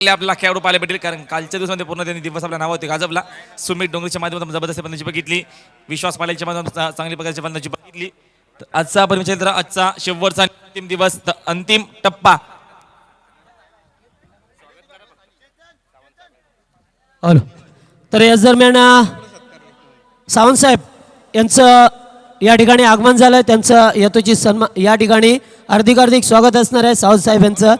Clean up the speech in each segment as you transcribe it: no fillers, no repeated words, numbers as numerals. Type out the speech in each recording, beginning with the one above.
आपल्याला खेळाडू पाहायला भेटेल, कारण कालच्या दिवसामध्ये पूर्ण त्यांनी दिवस आपल्या नावावरती गाजवला. सुमित डोंगरीच्या माध्यमातून जबरदस्त बंदाची बघितली, विश्वास पालेच्या माध्यमातून चांगली प्रकारची बंदाची बघितली. आजचा परिचय आजचा शेवटचा अंतिम दिवस, अंतिम टप्पा. तर याच दरम्यान सावंत साहेब यांचं या ठिकाणी आगमन झालं. त्यांचं यथोचित सन्मान या ठिकाणी हार्दिक स्वागत असणार आहे सावंत साहेब यांचं.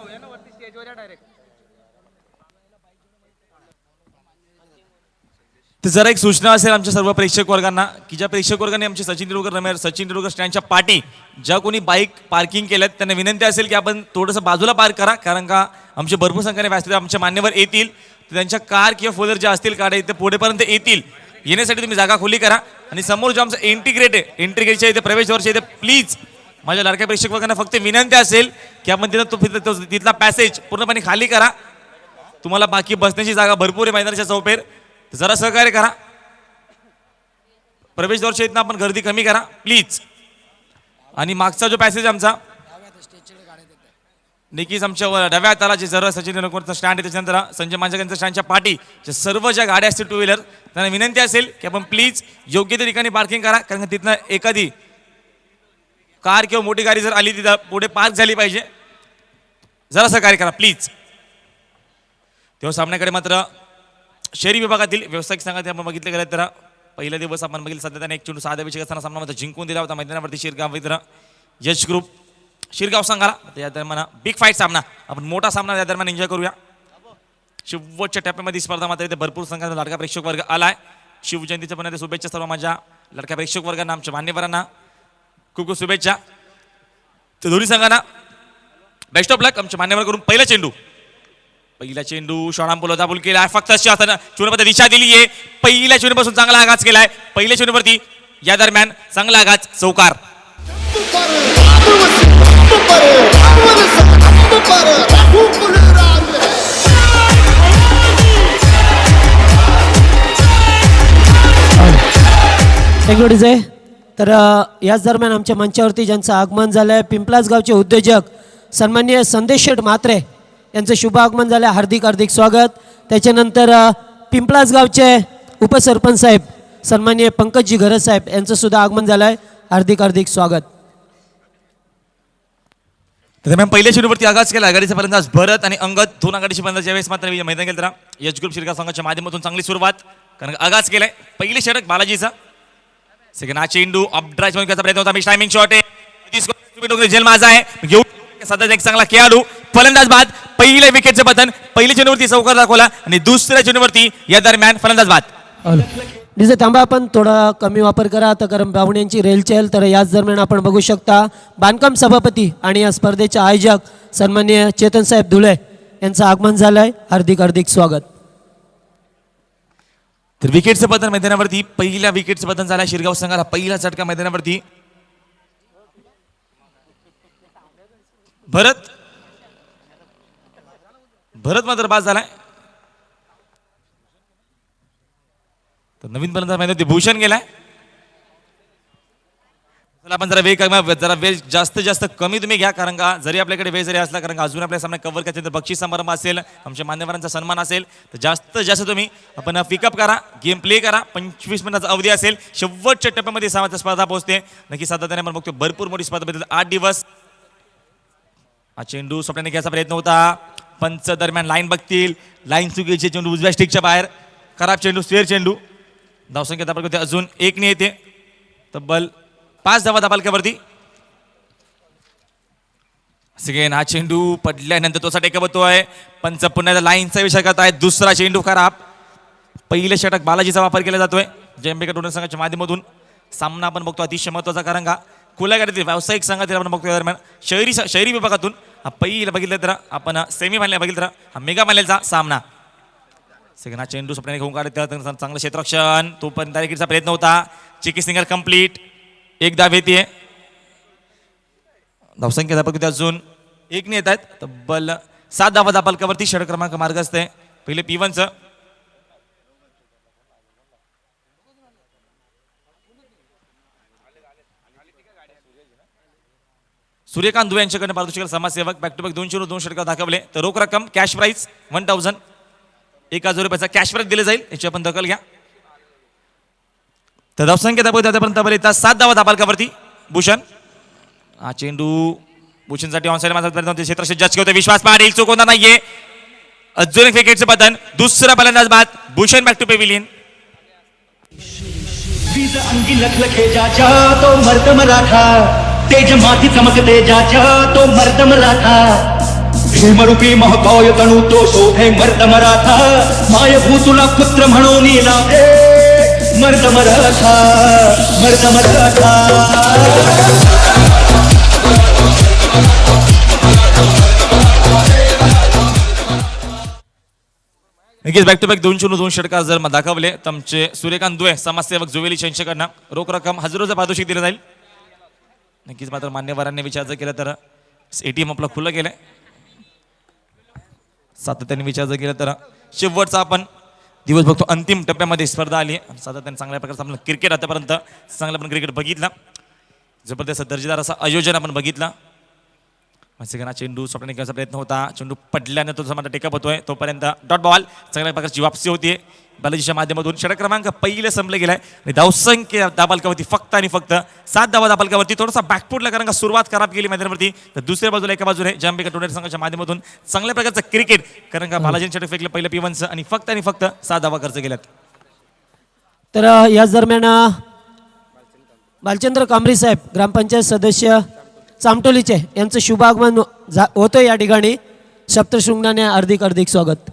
तर जरा एक सूचना असेल आमच्या सर्व प्रेक्षक वर्गांना, की ज्या प्रेक्षक वर्गाने आमचे सचिन तेंडुलकर स्टँडच्या पाठी ज्या कोणी बाईक पार्किंग केल्यात त्यांना विनंती असेल की आपण थोडंसं बाजूला पार्क करा, कारण का आमचे भरपूर संख्येने व्यासपीठ आमचे मान्यवर येतील, तर त्यांच्या कार किंवा फोर ज्या असतील गाड्या इथे पुढेपर्यंत येतील, येण्यासाठी तुम्ही जागा खुली करा. आणि समोर जो आमचं एंट्री इथे प्रवेशद्वारच्या इथे प्लीज माझ्या लाडक्या प्रेक्षक वर्गांना फक्त विनंती असेल की आपण तिथला पॅसेज पूर्णपणे खाली करा. तुम्हाला बाकी बसण्याची जागा भरपूर आहे मैदानाच्या चौपेर, जरा सहकार्य करा. प्रवेशद्वारच्या इथनं आपण गर्दी कमी करा प्लीज. आणि मागचा जो पॅसेज आमचा नक्कीच आमच्या डाव्या हाताला जरा सचिन तेंडुलकरचं स्टँड आहे, त्याच्यानंतर संजय मांजरेकरांच्या स्टँडच्या पाठी सर्व ज्या गाड्या असतील टू व्हीलर त्यांना विनंती असेल की आपण प्लीज योग्य त्या ठिकाणी पार्किंग करा, कारण तिथनं एखादी कार किंवा मोठी गाडी जर आली तिथं पुढे पार्क झाली पाहिजे. जरा सहकार्य करा प्लीज. तेव्हा सामन्याकडे मात्र शहरी विभागातील व्यावसायिक संघात आपण बघितले गेले तर पहिला दिवस आपण बघितलं सध्या त्याने 1 चेंडू 6 धावेची असताना सामना मात्र जिंकून दिला होता मैदानावरती शिरगाव मित्र यश ग्रुप शिरगाव संघाला. या दरम्यान बिग फाईट सामना, आपण मोठा सामना या दरम्यान एन्जॉय करूया. शेवटच्या टप्प्यामध्ये स्पर्धा मात्र इथे भरपूर संख्येने लाडका प्रेक्षक वर्ग आलाय. शिवजयंतीच्या पण शुभेच्छा सर्व माझ्या लाडक्या प्रेक्षक वर्गांना, आमच्या मान्यवरांना खूप खूप शुभेच्छा. तर दोन्ही संघांना बेस्ट ऑफ लक. आमच्या मान्यवरांकडून पहिला चेंडू शॉणाम दाबूल केला, फक्त चेंडूमध्ये दिशा दिली आहे. पहिल्या चेंडूपासून चांगला आघात केलाय. पहिल्या चेंडूवरती या दरम्यान चांगला आघात, चौकार. तर याच दरम्यान आमच्या मंचावरती ज्यांचं आगमन झालंय पिंपलास गावचे उद्योजक सन्माननीय संदेश शेठ म्हात्रे यांचं शुभ आगमन झालं, हार्दिक स्वागत. त्याच्यानंतर पिंपलास गावचे उपसरपंच साहेब सन्माननीय पंकजी घरत साहेब यांचं सुद्धा आगमन झालं आहे, हार्दिक स्वागत. दरम्यान पहिल्या चेंडूवरती आघात केला आघाडीचा फलंदाज भरत आणि अंगद दोन आघाडीचे फलंदाज ज्यावेळेस मात्र मैदान केलं तर यश ग्रुप शिरगाव संघाच्या माध्यमातून चांगली सुरुवात, कारण आघात केलाय. पहिले षटक बालाजीचा. सेकंड हा चेंडू अपड्राईव्ह मध्ये घ्यायचा प्रयत्न होता, मी टायमिंग शॉट आहे, जेल माझा आहे घेऊ सध्या एक चांगला खेळाडू फलंदाज बाद. पहिल्या विकेटचं पतन, पहिल्या चेंडूवरती चौकार दाखवला आणि दुसऱ्या चेंडूवरती या दरम्यान फलंदाज बाद. डिझे थांबा, आपण थोडा कमी वापर करा तर कारण बावण्यांची रेलचेल. तर याच दरम्यान आपण बघू शकता बांधकाम सभापती आणि या स्पर्धेचे आयोजक सन्माननीय चेतन साहेब धुळे यांचं आगमन झालंय, हार्दिक स्वागत. तर विकेटचं पतन मैदानावरती, पहिल्या विकेटचं पतन झालं शिरगाव संघाला. पहिला झटका मैदानावरती भरत मात्र बाद झालाय. तर नवीन फलंदाज मैदानावरती भूषण गेलाय. आपण जरा वेळ जास्तीत जास्त कमी तुम्ही घ्या, कारण का जरी आपल्याकडे वेळ जरी असला, कारण का अजून आपल्या सामने कव्हर करायचे तर बक्षीस समारंभ असेल, आमच्या मान्यवरांचा सन्मान असेल, तर जास्तीत जास्त तुम्ही आपण पिकअप करा, गेम प्ले करा. 25 मिनिटाचा अवधी असेल. शेवटच्या टप्प्यामध्ये स्पर्धा पोहोचते. नक्की सातत्याने आपण बघतो भरपूर मोठी स्पर्धा 8 दिवस. हा चेंडू स्वप्नाने घ्यायचा प्रयत्न होता, पंच दरम्यान लाईन बघतील, लाईन चुकीचे, चेंडू उजव्या स्टिकच्या बाहेर, खराब चेंडू, स्वेअर चेंडू. धावसंख्या दाबाल अजून 1 ने येते, तब्बल 5 धावा दाबालक्यावरती. सेकंड हा चेंडू पडल्यानंतर तोचा टेका बघतोय, पंच पुन्हा लाईनचा विचार करत आहे. दुसरा चेंडू खराब. पहिलं षटक बालाजीचा वापर केला जातोय जयंबेकर टोर्नामेंट संघाच्या माध्यमातून. सामना आपण बघतो अतिशय महत्वाचा, कारण का खुल्या गाडीतील व्यावसायिक संघातील आपण बघतो दरम्यान शहरी विभागातून हा पहिला बघितलं तर आपण सेमी फायनल बघितलं तर हा मेगा फायनलचा सामना. सेकंड हा चेंडू स्वप्नाने घेऊन काढत चांगलं क्षेत्ररक्षण, तोपर्यंत तारीखीचा प्रयत्न होता. चिकी सिंगल कंप्लीट, 1 धाव येते. धावसंख्या दाबल अजून 1 ने येत आहेत, तब्बल 7 धावा दाबालकावरती. षटक क्रमांक मार्ग असते पहिले P1चं. सूर्यकांत दुबे यांच्याकडे पारितोषिक समाजसेवक बॅक टू बॅक 202 षटकार दाखवले तर रोख रक्कम कॅश प्राईज 1000 1000 रुपयाचा कॅश प्राईज दिले जाईल याची आपण दखल घ्या. तर धावसंख्या दाबवत आतापर्यंत बरे 7 धावा दाबालकावरती भूषण हा चेंडू भूषणसाठी ऑनसाइड माझा क्षेत्र जज होते विश्वास पाटील चुकवणार नाहीये. अजून एक विकेटचं पतन दुसरा फलंदाज बाद भूषण बॅक टू पेविलियन. वीज अंगी लखलखे जाच्या तो मर्द मराठा तेज माती चमकते जाच्या तो मर्द मराठा भीमरूपी महाकाय तणू तो शोभे मर्द मराठा माय भूतुला पुत्र म्हणून लाभे मर्द मराठा मर्द मराठा. नक्कीच बॅक टू बॅक 202 षटकार जर दाखवले तर आमचे सूर्यकांत दुबे समाजसेवक जुवेली यांच्याकडनं रोख रक्कम 1000 पारितोषिक दिलं जाईल. नक्कीच मात्र मान्यवरांनी विचार जर केला तर एटीएम आपलं खुलं केलंय. सातत्याने विचार जर केला तर शेवटचा आपण दिवस बघतो अंतिम टप्प्यामध्ये स्पर्धा आली आहे. सातत्याने चांगल्या प्रकारचं आपण क्रिकेट आतापर्यंत चांगलं आपण क्रिकेट बघितला. जबरदस्त दर्जेदार असं आयोजन आपण बघितला. मत्स्यगणा चेंडू सोडण्याचा करायचा प्रयत्न होता चेंडू पडल्याने तो समाजा टेकअप होतोय तोपर्यंत डॉट बॉल चांगल्या प्रकारची वापसी होतीये बालाजीच्या माध्यमातून. षटक क्रमांक पहिले संपले गेलाय आणि धावसंख्या दाबालकावरती फक्त आणि फक्त 7 धावा दाबालकावरती थोडासा बॅकफुटला कारण का सुरुवात खराब केली मैदानावरती. तर दुसऱ्या बाजूला एका बाजूने जांबिका टोनेर संघाच्या माध्यमातून चांगल्या प्रकारचं क्रिकेट कारण का बालाजीने षटक फेकलं पहिलं P1 आणि फक्त 7 धावा खर्च केल्यात. तर याच दरम्यान बालचंद्र कांबरी साहेब ग्रामपंचायत सदस्य चामटोलीचे यांचं शुभ आगमन होतं या ठिकाणी. सप्तशृंगाने हार्दिक स्वागत.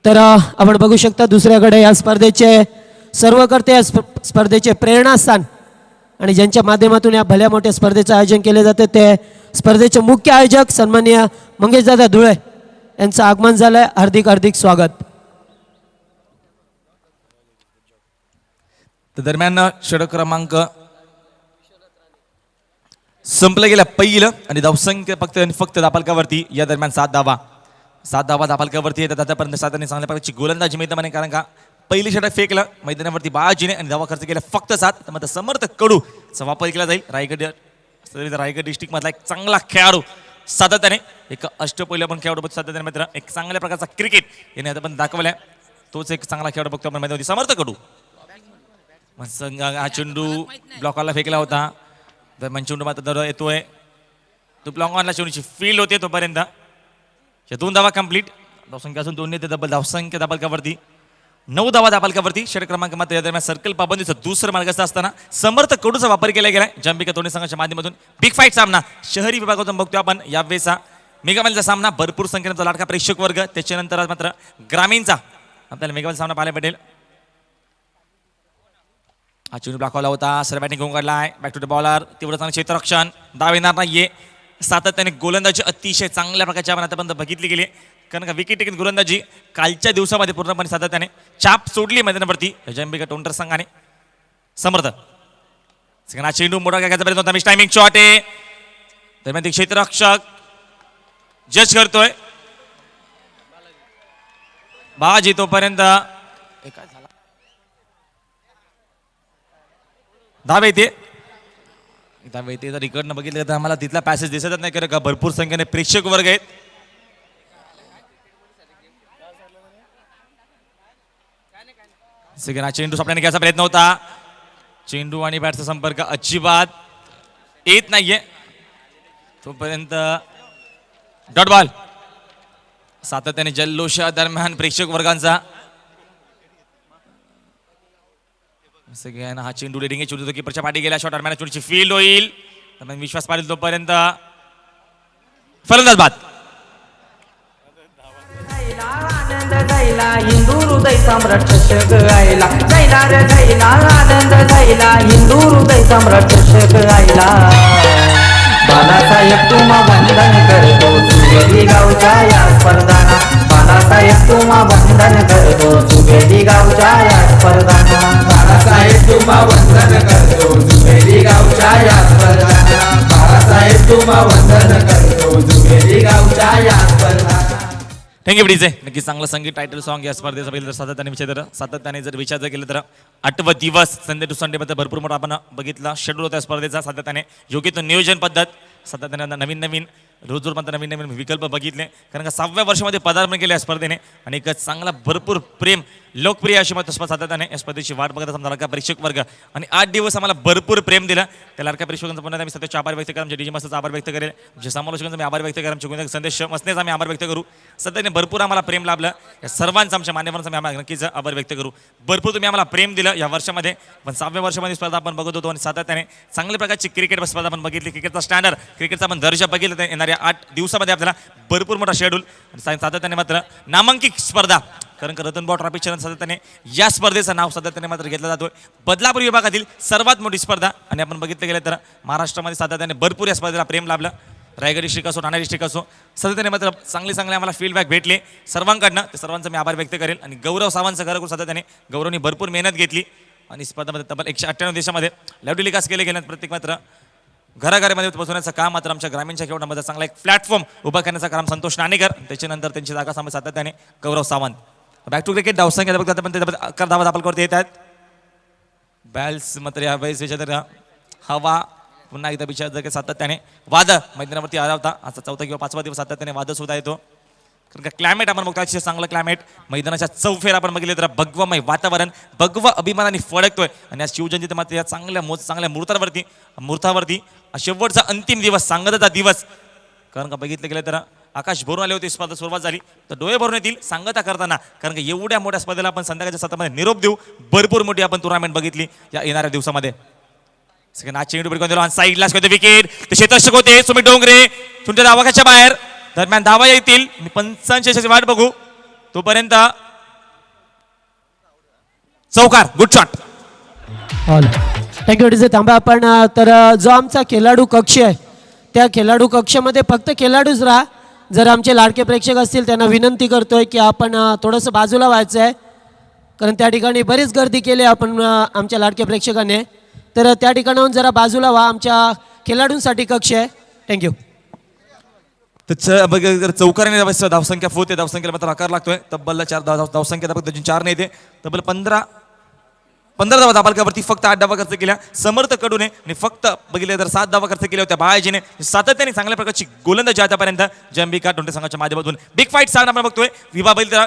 तर आपण बघू शकता दुसऱ्याकडे या स्पर्धेचे सर्व करते या स्पर्धेचे प्रेरणास्थान आणि ज्यांच्या माध्यमातून या भल्या मोठ्या स्पर्धेचं आयोजन केले जाते ते स्पर्धेचे मुख्य आयोजक सन्माननीय मंगेशदादा धुळे यांचं आगमन झालंय. हार्दिक स्वागत. तर दरम्यान षटक क्रमांक संपलं गेलं पहिलं आणि धावसंख्या फक्त दाबालकावरती या दरम्यान 7 धावा दाबालकावरती येतात. आतापर्यंत साताने चांगल्या प्रकारची गोलंदाजी मैदानाने कारण का पहिली षटक फेकलं मैदानावरती बाळाजीने आणि धावा खर्च केला फक्त 7. तर मग समर्थ कडूचा वापर केला जाईल. रायगड डिस्ट्रिक्ट मधला एक चांगला खेळाडू सातत्याने एक अष्टपैलू पण खेळाडू सातत्याने मित्र एक चांगल्या प्रकारचा क्रिकेट याने आता पण दाखवलाय. तोच एक चांगला खेळाडू बघतो आपण मैदानावरती समर्थ कडू. हा चेंडू ब्लॉकला फेकला होता तर चेंडू मात्र येतोय तो ब्लॉकॉनला चेंडूची फील्ड होते तोपर्यंत 2 धावा कंप्लीट. धावसंख्या असून 2 येते डबल धावसंख्या दाबालकावरती 9 धावा दाबालकावरती. षटक क्रमांक मात्र या दरम्यान सर्कल पाबंदीचं दुसरं मार्गस्थ असताना समर्थ कडूचा वापर केला गेलाय जांबिका टोनेर संघाच्या माध्यमातून. बिग फाईट सामना शहरी विभागातून बघतोय आपण यावेळेचा मेगामॅलचा सामना भरपूर संख्येचा लाडका प्रेक्षक वर्ग त्याच्यानंतर मात्र ग्रामीणचा आपल्याला मेगामॅल सामना पाहायला भेटेल. हा चेंडू ब्लॉकवाला होता सर बॅटिंग घेऊन काढलाय बॅक टू द बॉलर तीव्र चांगलं क्षेत्ररक्षण धाव येणार नाहीये. सातत्याने गोलंदाजी अतिशय चांगल्या प्रकारची आपण आतापर्यंत बघितली गेली कारण का विकेट टेकिंग गोलंदाजी कालच्या दिवसामध्ये पूर्णपणे सातत्याने छाप सोडली मैदानावरती जांबिका टोनेर संघाने. समर्थ हा चेंडू मोठा घ्यायचा प्रयत्न होता मिस टायमिंग शॉट आहे दरम्यान क्षेत्ररक्षक जज करतोय बाजी तोपर्यंत धाव येते जर इकडनं बघितलं तर आम्हाला तिथला पॅसेज दिसतच नाही कारण का भरपूर संख्येने प्रेक्षक वर्ग आहेत. चेंडू सापड्याने घ्यायचा प्रयत्न होता चेंडू आणि बॅटचा संपर्क अजिबात येत नाहीये तोपर्यंत डॉट बॉल. सातत्याने जल्लोषा दरम्यान प्रेक्षक वर्गांचा हा चेंडू रेडिंग चेंडू कीपरच्या पाठी गेला शॉट दरम्यान चेंडूची फील्ड होईल विश्वास पाटील तोपर्यंत फलंदाज बाद. हिंदू हृदय सम्राट चषक आयला जायला रे जायला आनंद जायला हिंदू हृदय सम्राट चषक आयला. बालासाहेब तुम्हा वंदन करतो सुवेदी गावच्या या स्पर्धाना बालासाहेब तुम्हा वंदन करतो सुवेदी गावच्या या स्पर्धाना बालासाहेब तुम्हा वंदन करतो सुवेदी गावच्या या स्पर्धाना बालासाहेब तुम्हा वंदन करतो सुवेदी गावच्या या स्पर्धाना. Thank you DJ. नक्की चांगलं संगीत टायटल सॉन्ग या स्पर्धेचा बघितलं तर सातत्याने जर विचार जर केलं तर 8 दिवस संडे टू संडे मध्ये भरपूर मोठा आपण बघितला शेड्यूल होता स्पर्धेचा. सातत्याने योग्य तो नियोजन पद्धत, सातत्याने नवीन रोज नवीन विकल्प बघितले. कारण का 6व्या वर्षामध्ये पदार्पण केले या स्पर्धेने आणि एक चांगला भरपूर प्रेम लोकप्रिय अशी मत सातत्याने या स्पर्धेची वाट बघत असताना लाडका प्रेक्षक वर्ग आणि 8 दिवस आम्हाला भरपूर प्रेम दिलं. त्या लाडका प्रेक्षकांचा पुन्हा आम्ही सध्याचे आभार व्यक्त करेल. आमच्या डीजे मास्टरचा आभार व्यक्त करेल, आमच्या समालोचकांचा मी आभार व्यक्त करेल, आमच्या गुन्हे संदेश मसनेचा आम्ही आभार व्यक्त करू. सध्याने भरपूर आम्हाला प्रेम लाभलं. या सर्वांचा आमच्या मान्यवरांचा मी आम्हाला नक्कीच आभार व्यक्त करू. भरपूर तुम्ही आम्हाला प्रेम दिलं या वर्षामध्ये. पण 6व्या वर्षामध्ये स्पर्धा आपण बघत होतो आणि सातत्याने चांगल्या प्रकारची क्रिकेट स्पर्धा आपण बघितली. क्रिकेटचा स्टँडर्ड, क्रिकेटचा आपण दर्जा बघितला. तर येणाऱ्या 8 दिवसामध्ये आपल्याला भरपूर मोठा शेड्यूल सातत्याने मात्र नामांकित स्पर्धा, कारण का रतनभाऊ ट्रॉफी चॅनल सातत्याने या स्पर्धेचं नाव सातत्याने मात्र घेतलं जातोय. बदलापूर विभागातील सर्वात मोठी स्पर्धा आणि आपण बघितलं गेलं तर महाराष्ट्रामध्ये सातत्याने भरपूर या स्पर्धेला प्रेम लाभलं. रायगड डिस्ट्रिक्ट असो, ठाणे डिस्ट्रिक्ट असो, सातत्याने मात्र चांगले आम्हाला फीडबॅक भेटले सर्वांकडनं. ते सर्वांचा मी आभार व्यक्त करेल. आणि गौरव सावंतचं घर करून सातत्याने गौरवनी भरपूर मेहनत घेतली आणि स्पर्धेमध्ये तब्बल 198 देशामध्ये लाईव्ह टेलिकास्ट केले गेल्यात. प्रत्येक मात्र घराघरामध्ये पोहोचवण्याचं काम मात्र आमच्या ग्रामीणच्या खेळामध्ये चांगला एक प्लॅटफॉर्म उभा करण्याचं काम संतोष नाणेकर, त्याच्यानंतर त्यांची जागा सांभाळ सातत्याने गौरव सावंत. बॅक टू क्रिकेट धावसंख्या बघतात पण ते धावा दाखल करते येत आहेत. बॅल्स मात्र या वेळेस हवा पुन्हा एकदा विचार सातत्याने वाद मैदानावरती आला होता. आता 4था किंवा 5वा दिवस सातत्याने वाद सुद्धा येतो. कारण का क्लायमेट आपण बघतो अतिशय चांगलं क्लायमेट. मैदानाच्या चौफेर आपण बघितले तर भगवमय वातावरण भगव अभिमानाने फडकतोय. आणि आज शिवजयंती मात्र या चांगल्या मुहूर्तावरती शेवटचा अंतिम दिवस, सांगताचा दिवस. कारण का बघितलं गेलं तर आकाश भरून आले होते. स्पर्धा सुरुवात झाली तर डोळे भरून येतील सांगता करताना. कारण की एवढ्या मोठ्या स्पर्धेला आपण संध्याकाळच्या 7मध्ये निरोप देऊ. भरपूर मोठी आपण टुर्नामेंट बघितली या येणाऱ्या दिवसामध्ये. साईडला विकेट ते क्षेत्ररक्षक होते सुमित डोंगरे तुमच्या धावाच्या बाहेर. दरम्यान धावा येतील. मी 55 वाट बघू तोपर्यंत चौकार. Good shot. Thank you DJ. थांबा आपण. तर जो आमचा खेळाडू कक्ष आहे त्या खेळाडू कक्षामध्ये फक्त खेळाडूच राहा. जर आमचे लाडके प्रेक्षक असतील त्यांना विनंती करतोय की आपण थोडंसं बाजूला व्हायचं आहे, कारण त्या ठिकाणी बरीच गर्दी केली आपण आमच्या लाडके प्रेक्षकाने. तर त्या ठिकाणाहून जरा बाजूला व्हा. आमच्या खेळाडूंसाठी कक्ष आहे. थँक्यू. तर चौकाराने धावसंख्या होते. धावसंख्येला मात्र आकार लागतोय. तब्बल 4 धावसंख्या 4 नाही येते. तब्बल 15 धावा दाबालकावरती फक्त 8 धावा खर्च केल्या समर्थ कडूने आणि फक्त बघितले तर 7 धावा खर्च केल्या होत्या बाळाजीने. सातत्याने चांगल्या प्रकारची गोलंदाजी आतापर्यंत जंबिका टोंटे संघाच्या माध्यमातून बिग फाईट सामना आपण बघतोय.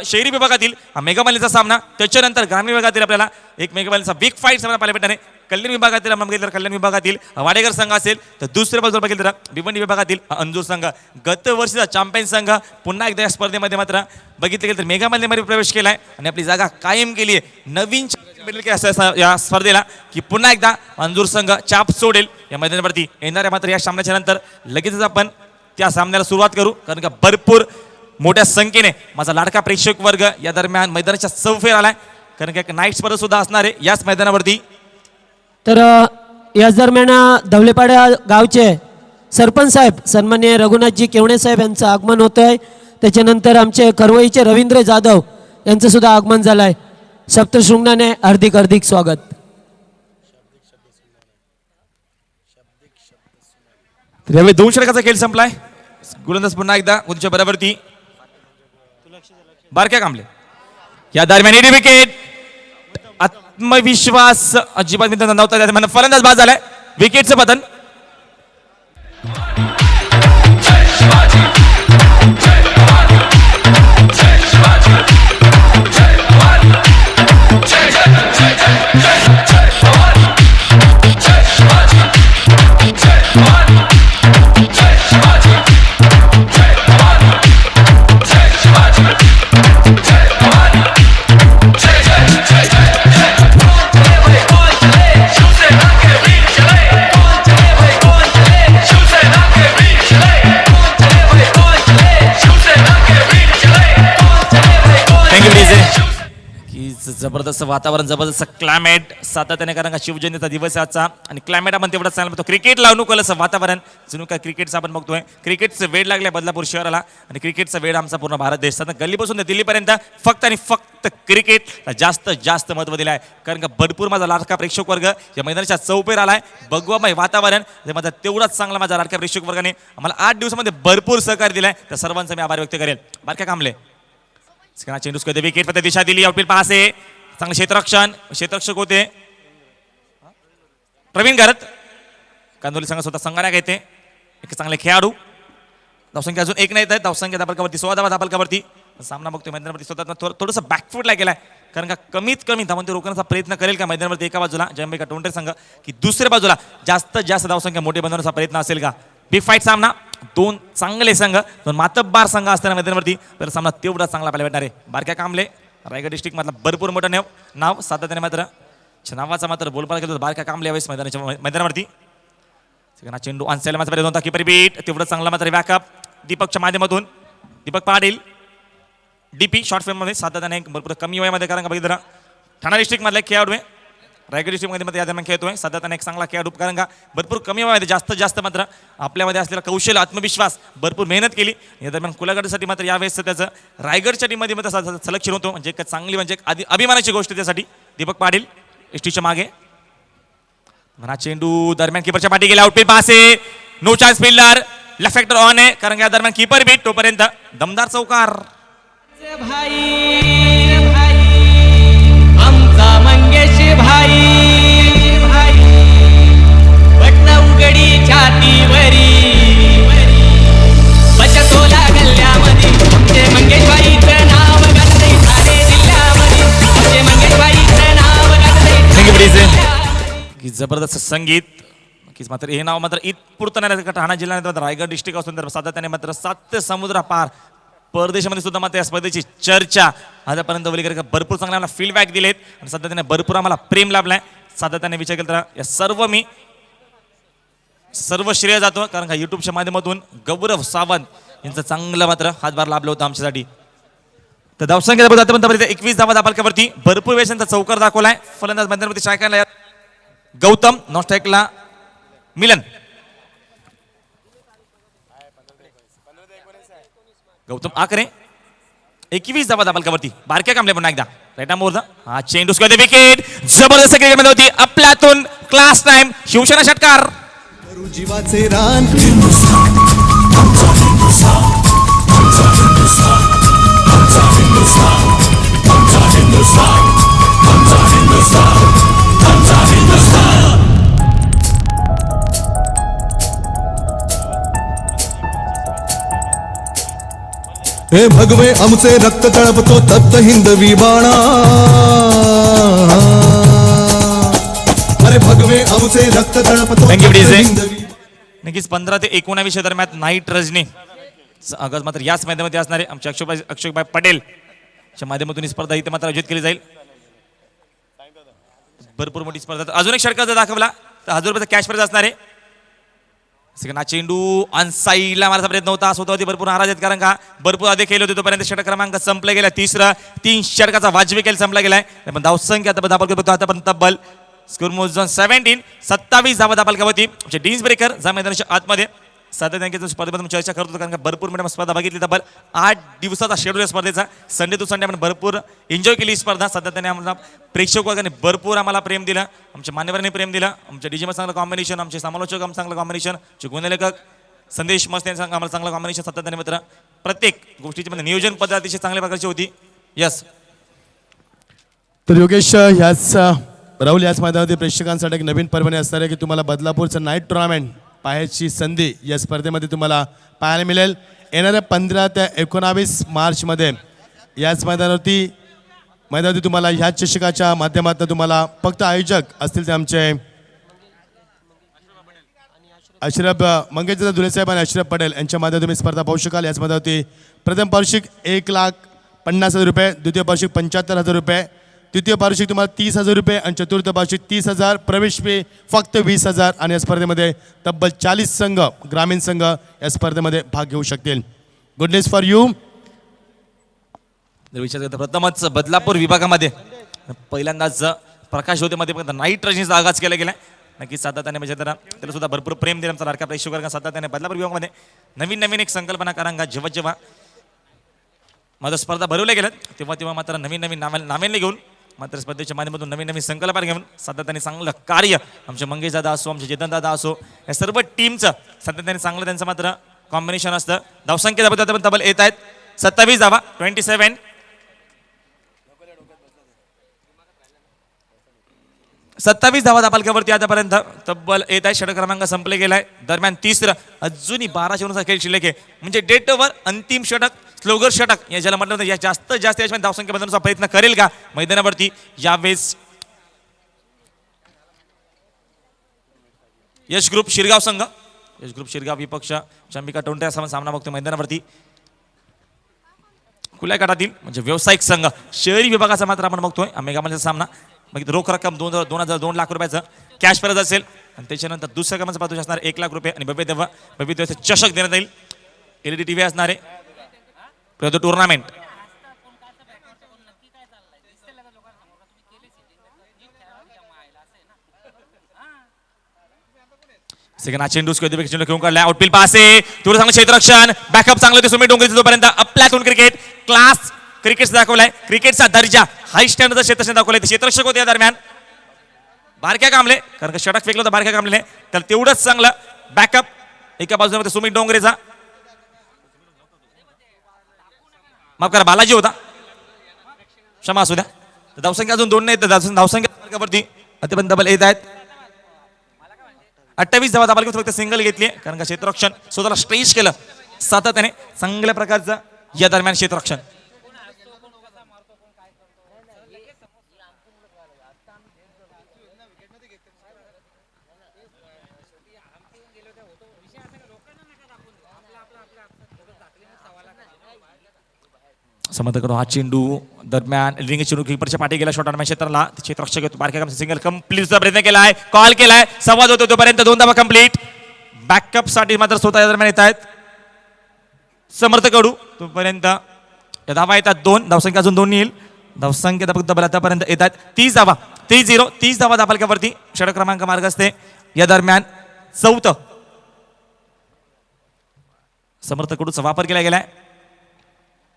शहरी विभागातील हा मेगामालीचा सामना, त्याच्यानंतर ग्रामीण विभागातील आपल्याला एक मेगामालीचा बिग फाईट सामना पाहायला भेटणार आहे. कल्याण विभागातील आपण बघितलं कल्याण विभागातील वाडेकर संघ असेल तर दुसऱ्या बाजूला बघितलं तर भिवंडी विभागातील अंजूर संघ गत वर्षीचा चॅम्पियन संघ पुन्हा एकदा या स्पर्धेमध्ये मात्र बघितलं गेलं तर मेगामालीमध्ये प्रवेश केलाय आणि आपली जागा कायम केली आहे. नवीन या स्पर्धेला की पुन्हा एकदा अंजूर संघ चाप सोडेल या मैदानावरती येणाऱ्या. मात्र या सामन्याच्या नंतर लगेचच आपण त्या सामन्याला सुरुवात करू. कारण का भरपूर मोठ्या संख्येने माझा लाडका प्रेक्षक वर्ग या दरम्यान मैदानाच्या चौफेर आलाय. कारण का एक नाईट स्पर्धा सुद्धा असणार आहे याच मैदानावरती. तर याच दरम्यान धवलेपाडा गावचे सरपंच साहेब सन्माननीय रघुनाथजी केवणे साहेब यांचं आगमन होतं आहे. त्याच्यानंतर आमचे करवईचे रवींद्र जाधव यांचं सुद्धा आगमन झालं आहे. सप्तशृंगाने हार्दिक स्वागत. यावेळी 2 षटकाचा खेळ संपलाय. गोलंदाज पुन्हा एकदा उंच्या बरोबरती बारक्या कांबले. या दरम्यान एडी विकेट. आत्मविश्वास अजिबात मित्रांनो नव्हता. त्यामध्ये फलंदाज बाद झालाय. विकेटचं पतन. जबरदस्त वातावरण, जबरदस्त क्लायमेट सातत्याने. कारण का शिवजयंतीचा दिवस आहे आजचा आणि क्लायमेट आपण तेवढंच चांगलं बघतो. क्रिकेट लावणू असं वातावरण जणू काय क्रिकेटचं आपण बघतोय. क्रिकेटचं वेळ लागलाय बदलापूर शहराला आणि क्रिकेटचा वेळ आमचा पूर्ण भारत देश गल्लीपासून दिल्लीपर्यंत फक्त आणि फक्त क्रिकेट जास्त महत्त्व दिलं आहे. कारण का भरपूर माझा लाडका प्रेक्षक वर्ग या मैदानाच्या चौपेर आलाय. भगवामय वातावरण माझा तेवढाच चांगला माझ्या लाडक्या प्रेक्षक वर्गाने आम्हाला 8 दिवसामध्ये भरपूर सहकार्य दिलाय. त्या सर्वांचा मी आभार व्यक्त करेल. बारक्या कांबले सेकंड चेंडू स्कोर विकेट फक्त दिशा दिली. आउटफील्ड पास आहे. चांगले क्षेत्ररक्षक होते प्रवीण घरत. कांदोली संघ स्वतः संघाला घेते. एक चांगले खेळाडू. धावसंख्या अजून एक नाही. धावसंख्या धाबलकावरती 16 धाबलकावरती. सामना बघतोय मैदानावरती स्वतः थोडंसं बॅकफूटला गेलाय. कारण का कमीत कमी धावांती रोखण्याचा प्रयत्न करेल का मैदानावरती एका बाजूला जयंबिका टोंडे संघ की दुसऱ्या बाजूला जास्तीत जास्त धावसंख्या मोठे बनवण्याचा प्रयत्न असेल का. बिग फाईट सामना. दोन चांगले संघ, दोन मातब्बार संघ असताना मैदानावरती तर सामना तेवढा चांगला पाहायला भेटणार आहे. बारक्या कांबले रायगड डिस्ट्रिक्ट मधला भरपूर मोठं नाव सातत्याने मात्र नावाचा मात्र बोलपाला गेलो बारक्या कांबले यावेळेस मैदानावरती. चेंडू अनसायला मात्र दोन कीपर बीट तेवढं चांगला मात्र बॅकअप दीपकच्या माध्यमातून. दीपक पाटील डीपी शॉर्ट फिल्ममध्ये सातत्याने भरपूर कमी वयामध्ये कारण का बघितलं ठाणा डिस्ट्रिक्ट मधला एक खेळाडू आहे. रायगड डिस्ट्रिक्टमध्ये या दरम्यान खेळतोय. सातत्याने एक चांगला खेळाडू कारण का भरपूर कमी वयामध्ये जास्तीत जास्त मात्र आपल्यामध्ये असलेला कौशल्य आत्मविश्वास भरपूर मेहनत केली. या दरम्यान कुलागडसाठी मात्र यावेळेस त्याचं रायगडच्या टीममध्ये मात्र सिलेक्शन होतो म्हणजे एक चांगली म्हणजे एक अभिमानाची गोष्ट त्यासाठी. दीपक पाटील एसटीच्या मागे म्हणा. चेंडू दरम्यान कीपरच्या पाठी गेला. आउटफील्ड पास आहे. No chance fielder. Left factor on आहे कारण या दरम्यान कीपर बीट तोपर्यंत दमदार चौकार. आमचा मंगेश भाई पटना उघडी छातीवरी बचतोला गल्ल्यामध्ये आमचे मंगेश भाईचं नाव गाजतंय सारे जिल्ह्यामध्ये. आमचे मंगेश भाईचं नाव गाजतंय. की जबरदस्त संगीत नक्कीच मात्र हे नाव मात्र इथपुरतं नाही. ठाणा जिल्ह्यात रायगड डिस्ट्रिक्ट असून तर सातत्याने मात्र 7 समुद्र पार परदेशामध्ये सुद्धा मात्र या स्पर्धेची चर्चा आतापर्यंत वगैरे भरपूर चांगले आम्हाला फीडबॅक दिलेत आणि सातत्याने भरपूर आम्हाला प्रेम लाभलाय. सातत्याने विचार केला तर या सर्व श्रेय जातो कारण का युट्यूबच्या माध्यमातून गौरव सावंत यांचं चांगलं मात्र हातभार लाभलं होतं आमच्यासाठी. तर धावसंख्या आतापर्यंत 21 धावा दाबालकावरती भरपूर वेळेस त्यांचा चौकार दाखवलाय. फलंदाज मैदानावरती स्ट्रायकरला गौतम, नॉन स्ट्राईकला मिलन. गौतम आकरे 21 धावा दाबालकावरती बारक्या कांबले पुन्हा एकदा राईट मोर. हा चेंडू स्कोर विकेट जबरदस्त क्रिकेटमध्ये होती आपल्यातून क्लास टाइम शिवसेना षटकार. जीवाचे रान हे भगवे आमचे रक्त तळपतो तप्त हिंदवी बाणा. अरे भगवे आमचे रक्त तळपतो हिंदवी. नक्कीच 15 ते 19 दरम्यान नाईट रजनी अगज मात्र याच मैदानामध्ये असणारे आमचे अक्षयभाई पटेल च्या माध्यमातून ही स्पर्धा इथे मात्र आयोजित केली जाईल. भरपूर मोठी स्पर्धा. अजून एक षटकार जर दाखवला तर 1000 रुपयाचा कॅश प्राइज असणार आहे. चेंडू अनसाईडला मारायचा प्रयत्न होता. स्वतःवरती भरपूर नाराज आहेत कारण का भरपूर आधी खेळले होते तोपर्यंत षटक क्रमांक संपला गेला. 3 षटकाचा वाजवी खेळ संपला गेलाय. पण धावसंख्या आतापर्यंत तब्बल स्कोर मोजून 27 धावा दाबालकावरती डीन्स ब्रेकर जा मैदानाच्या आतमध्ये सातत्याने स्पर्धेमध्ये चर्चा करत होतो कारण का भरपूर मोठ्या स्पर्धा बघितली. तब्बल 8 दिवसाचा शेड्यूल या स्पर्धेचा. संडे टू संडे आपण भरपूर एन्जॉय केली स्पर्धा. सातत्याने आम्हाला प्रेक्षक वर्गाने भरपूर आम्हाला प्रेम दिलं. आमच्या मान्यवरांनी प्रेम दिलं. आमच्या डीजे चांगलं कॉम्बिनेशन, आमचे समालोचक चांगलं कॉम्बिनेशन, आमचे गुणलेखक संदेश मस्त यांनी आम्हाला चांगलं कॉम्बिनेशन. सातत्याने मित्र प्रत्येक गोष्टीची म्हणजे नियोजन पद्धत अतिशय चांगल्या प्रकारची होती. यस तर योगेश ह्याच राहुल याच मैदानावरती प्रेक्षकांसाठी एक नवीन पर्वणी असणार आहे की तुम्हाला बदलापूरचं नाईट टुर्नामेंट पाहायची संधी या स्पर्धेमध्ये तुम्हाला पाहायला मिळेल. येणाऱ्या 15 ते 19 मार्चमध्ये याच मैदानावरती तुम्हाला ह्याच चषकाच्या माध्यमातून तुम्हाला फक्त आयोजक असतील ते आमचे अशरफ मंगेशदादा धुलेसाहेब आणि अशरफ पटेल यांच्या माध्यमातून तुम्ही स्पर्धा पाहू शकाल. याच मैदानावरती प्रथम पारितोषिक 1,50,000 रुपये, द्वितीय पारितोषिक 75,000 रुपये, तृतीय पारितोषिक तुम्हाला 30,000 रुपये आणि चतुर्थ पारितोषिक 30,000. प्रवेश फी फक्त 20,000 आणि या स्पर्धेमध्ये तब्बल 40 संघ ग्रामीण संघ या स्पर्धेमध्ये भाग घेऊ शकतील. Good news for you. प्रथमच बदलापूर विभागामध्ये पहिल्यांदाच प्रकाश होतेमध्ये नाईट रजनीचा आगाज केला गेला. नक्कीच सातत्याने म्हणजे त्याला सुद्धा भरपूर प्रेम दिलं आमचा लाडका प्रेक्षक सातत्याने बदलापूर विभागामध्ये नवीन एक संकल्पना कारण जेव्हा माझ्या स्पर्धा भरवल्या गेल्यात तेव्हा मात्र नवीन नावेंनी घेऊन मात्र स्पर्धेच्या माध्यमातून नवीन संकल्पना घेऊन सातत्याने चांगलं कार्य आमचे मंगेश दादा असो, आमचे चेतन दादा असो, या सर्व टीमचं सातत्याने चांगलं त्यांचं मात्र कॉम्बिनेशन असतं. धावसंख्या तब्बल येत आहेत 27 धावा. 27 27 धावा दाबालकावरती आतापर्यंत तब्बल येत आहे. षटक क्रमांक संपले गेलाय. दरम्यान तिसरं अजूनही 12 चेंडूचा खेळ शिल्लक आहे. म्हणजे डेट ओव्हर अंतिम षटक स्लोगर षटक या ज्याला म्हटलं या जास्तीत जास्त याच्यामध्ये धावसंख्या बनवण्याचा प्रयत्न करेल का मैदानावरती यावेळेस यश ग्रुप शिरगाव संघ. यश ग्रुप शिरगाव विपक्ष चंबिका टोंटे असा सामना बघतो मैदानावरती. खुल्या गटातील म्हणजे व्यावसायिक संघ शहरी विभागाचा मात्र आपण बघतोय मेगामलचा सामना. मग रोख रक्कम 2 लाख रुपयाचं कॅश प्राइज असेल आणि त्याच्यानंतर दुसऱ्या क्रमांकाचं पारितोषिक असणार 1 लाख रुपये आणि भव्य चषक देण्यात येईल. LED TV असणार आहे टुर्नामेंट. सेकंड चेंडू चेंडू घेऊन काढला. आउटफील्ड पास आहे. तुला चांगलं क्षेत्ररक्षण बॅकअप चांगलं होते सुमित डोंगरेचं तोपर्यंत आपल्यातून क्रिकेट क्लास क्रिकेट दाखवलाय. क्रिकेटचा दर्जा हाय स्टँडर्डचं क्षेत्ररक्षण दाखवलंय. ते क्षेत्ररक्षक होते या दरम्यान बारक्या कांबळे कारण का षटक फेकलं होतं बारक्या कांबळे तर तेवढंच चांगलं बॅकअप एका बाजूला सुमित डोंगरेचा माफ करा बालाजी होता क्षमा असू द्या. धावसंख्या अजून 2 नाही धावसंख्यावरती अतिपर्यंत डबल येत आहेत. 28 धावा दाबाल फक्त सिंगल घेतली कारण का क्षेत्ररक्षण स्वतःला स्ट्रेच केलं सातत्याने चांगल्या प्रकारचं या दरम्यान क्षेत्ररक्षण. समर्थकडून हा चेंडू दरम्यान रिंग चेंडू कीपरच्या पाठी गेला शॉर्ट मॅच क्षेत्राला क्षेत्ररक्षक येतो बारक्या काम सिंगल कम्प्लीटचा प्रयत्न केलाय कॉल केलाय संवाद होतो तोपर्यंत 2 धावा कंप्लीट. बॅकअप साठी मात्र स्वतः दरम्यान येत आहेत समर्थकडू तोपर्यंत धावा येतात 2 धावसंख्या अजून 2 येईल. धावसंख्या फक्त आतापर्यंत येतात 30 धावा 30 धावा दाबालकावरती षटक क्रमांक मार्ग असते या दरम्यान 4थं समर्थकडूचा वापर केला गेलाय.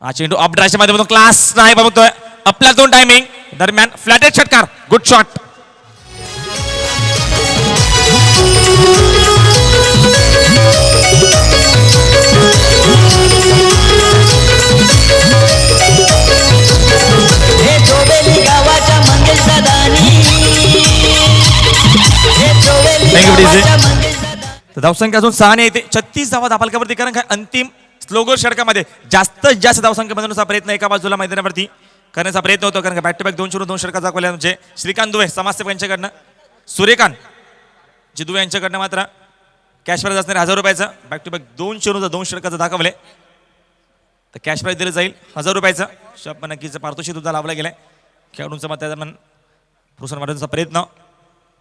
हा चेंडू अप ड्रायच्या माध्यमातून क्लास नाही बघतोय आपल्या 2 टायमिंग दरम्यान फ्लॅटेड षटकार गुड शॉट. धावसंख्या अजून 6 येते 36 धावा दाबालकावरती कारण काय अंतिम स्लोगर षटकामध्ये जास्तीत जास्त धावसंख्या बनवण्याचा प्रयत्न एका बाजूला मैदानावरती करण्याचा प्रयत्न होतो कारण बॅक टू बॅक 2 षटका दाखवल्या म्हणजे श्रीकांत दुबे समाजसेवक यांच्याकडनं सूर्यकांत जी दुबे यांच्याकडनं मात्र कॅश प्राइज असणारे 1000 रुपयाचं बॅक टू बॅक 2 षटकाचं दाखवले तर कॅश प्राइज दिलं जाईल 1000 रुपयाचं. शप नक्कीचं पारितोषिक सुद्धा लावला गेलाय खेळाडूंचा मात्र प्रोत्साहन वाढवण्याचा प्रयत्न.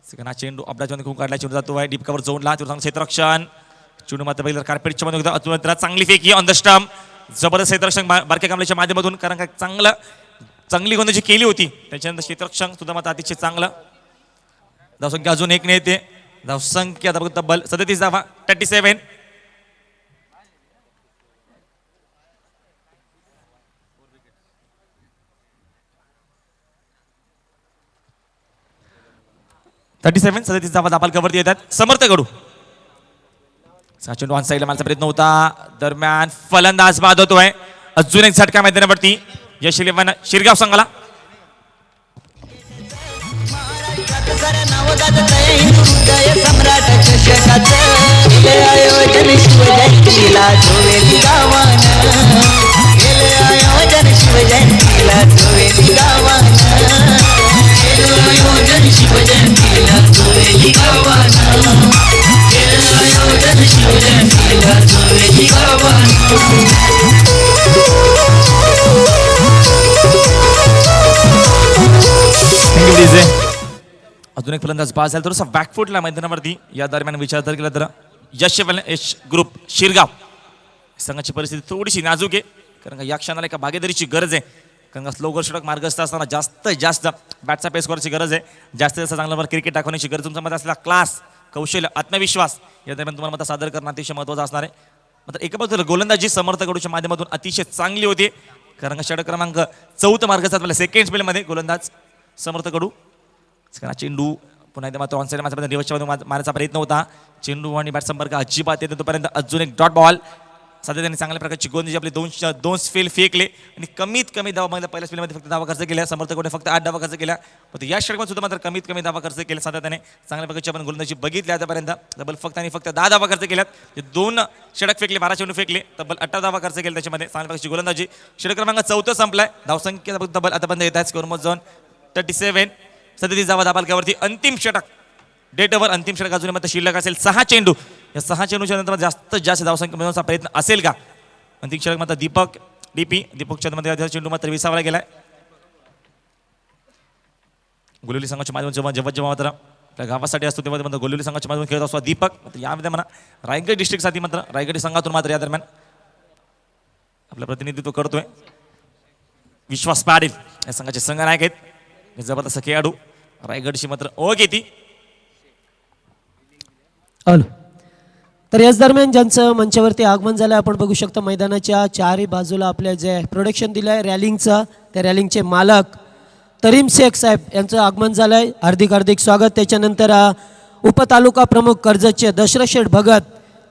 सेकंड हा चेंडू अपडाच्या खूप काढला चेंडू जातो आहे डीप कव्हर झोनला चांगलं क्षेत्ररक्षण चेंडू मात्र पहिलं कार्पेटच्या मध्ये होता चांगली फेकी ऑन द स्टंप जबरदस्त क्षेत्ररक्षण बारक्या कांबळेच्या माध्यमातून कारण काय चांगली गोंदाची केली होती त्याच्यानंतर क्षेत्ररक्षण सुद्धा मात्र अतिशय चांगलं. धावसंख्या अजून 1 नाही येते धावसंख्या तब्बल 37 धावा 37. धावा दाबालकावरती येतात समर्थकडू. चेंडू ऑन साईडला मारण्याचा प्रयत्न होता दरम्यान फलंदाज बाद होतोय. अजून एक झटका मैदानावरती यश 11 शिरगाव संघाला. अजून एक फलंदाज बाद झाला थोडासा बॅकफुटला मैदानावरती या दरम्यान विचार जर केला तर यश ग्रुप शिरगाव संघाची परिस्थिती थोडीशी नाजूक आहे कारण का या क्षणाला एका भागीदारीची गरज आहे कारण का स्लोगर षटक मार्गस्थ असताना जास्तीत जास्त बॅटचा पेस करायची गरज आहे जास्तीत जास्त चांगला क्रिकेट दाखवण्याची गरज तुमच्या मध्ये असलेला क्लास कौशल्य आत्मविश्वास या दरम्यान तुम्हाला मत सादर करणं अतिशय महत्त्वाचं असणार आहे. मात्र एका बाजूला गोलंदाजी समर्थकडूच्या माध्यमातून अतिशय चांगली होती कारण का षटक क्रमांक 4 मार्गस्थ आपल्या सेकंड स्पेलमध्ये गोलंदाज समर्थकडू चेंडू पुन्हा एकदा मात्र ऑनसाईड मारण्याचा प्रयत्न होता चेंडू आणि बॅट संपर्क अजिबात येते तोपर्यंत अजून एक डॉट बॉल सध्या त्यांनी चांगल्या प्रकारची गोलंदाजी आपले दोन फेल फेकले आणि कमीत कमी धावा मागल्या पहिल्या स्पेलमध्ये फक्त धावा खर्च केल्या, समर्थकांनी फक्त 8 धावा खर्च केल्या, पण या षटकात सुद्धा मात्र कमीत कमी धावा खर्च केल्या. सध्या त्याने चांगल्या प्रकारची आपण गोलंदाजी बघितली आतापर्यंत. तब्बल फक्त 10 धावा खर्च केल्यात, 2 षटक फेकले, 12 चेंडू फेकले, तब्बल 18 धावा खर्च केले त्याच्यामध्ये. चांगल्या प्रकारची गोलंदाजी. षटक क्रमांक 4 संपलाय. धावसंख्या तब्बल आतापर्यंत येत आहे. स्कोर मोड झोन 37. 37 धावा धाबालकावरती. अंतिम षटक डेट ओव्हर. अंतिम षटक अजून मात्र शिल्लक असेल 6 चेंडू. या 6 चेंडूच्या नंतर जास्तीत जास्त धावसंख्या मिळवण्याचा प्रयत्न असेल का? अंतिम षटक मात्र दीपक मध्ये चेंडू मात्र 20 गेलाय. गोलिवली संघाच्या माध्यमातून जेव्हा मात्र आपल्या गावासाठी असतो तेव्हा मात्र गोलिवली संघाच्या माध्यमातून खेळत असतो दीपक. मात्र यामध्ये म्हणा रायगड डिस्ट्रिक्टसाठी मात्र रायगड संघातून मात्र या दरम्यान आपलं प्रतिनिधित्व करतोय विश्वास पाटील. या संघाचे संघनायक आहेत. जबरदस्त खेळाडू. रायगडची मात्र ओळख येते. हॅलो. तर याच दरम्यान ज्यांचं मंचावरती आगमन झालं आपण बघू शकतो मैदानाच्या चारही बाजूला आपल्या जे प्रोडक्शन दिलं आहे रॅलिंगचं, त्या रॅलिंगचे मालक तरीम शेख साहेब यांचं आगमन झालं आहे. हार्दिक स्वागत. त्याच्यानंतर उपतालुका प्रमुख कर्जतचे दशरथ शेठ भगत,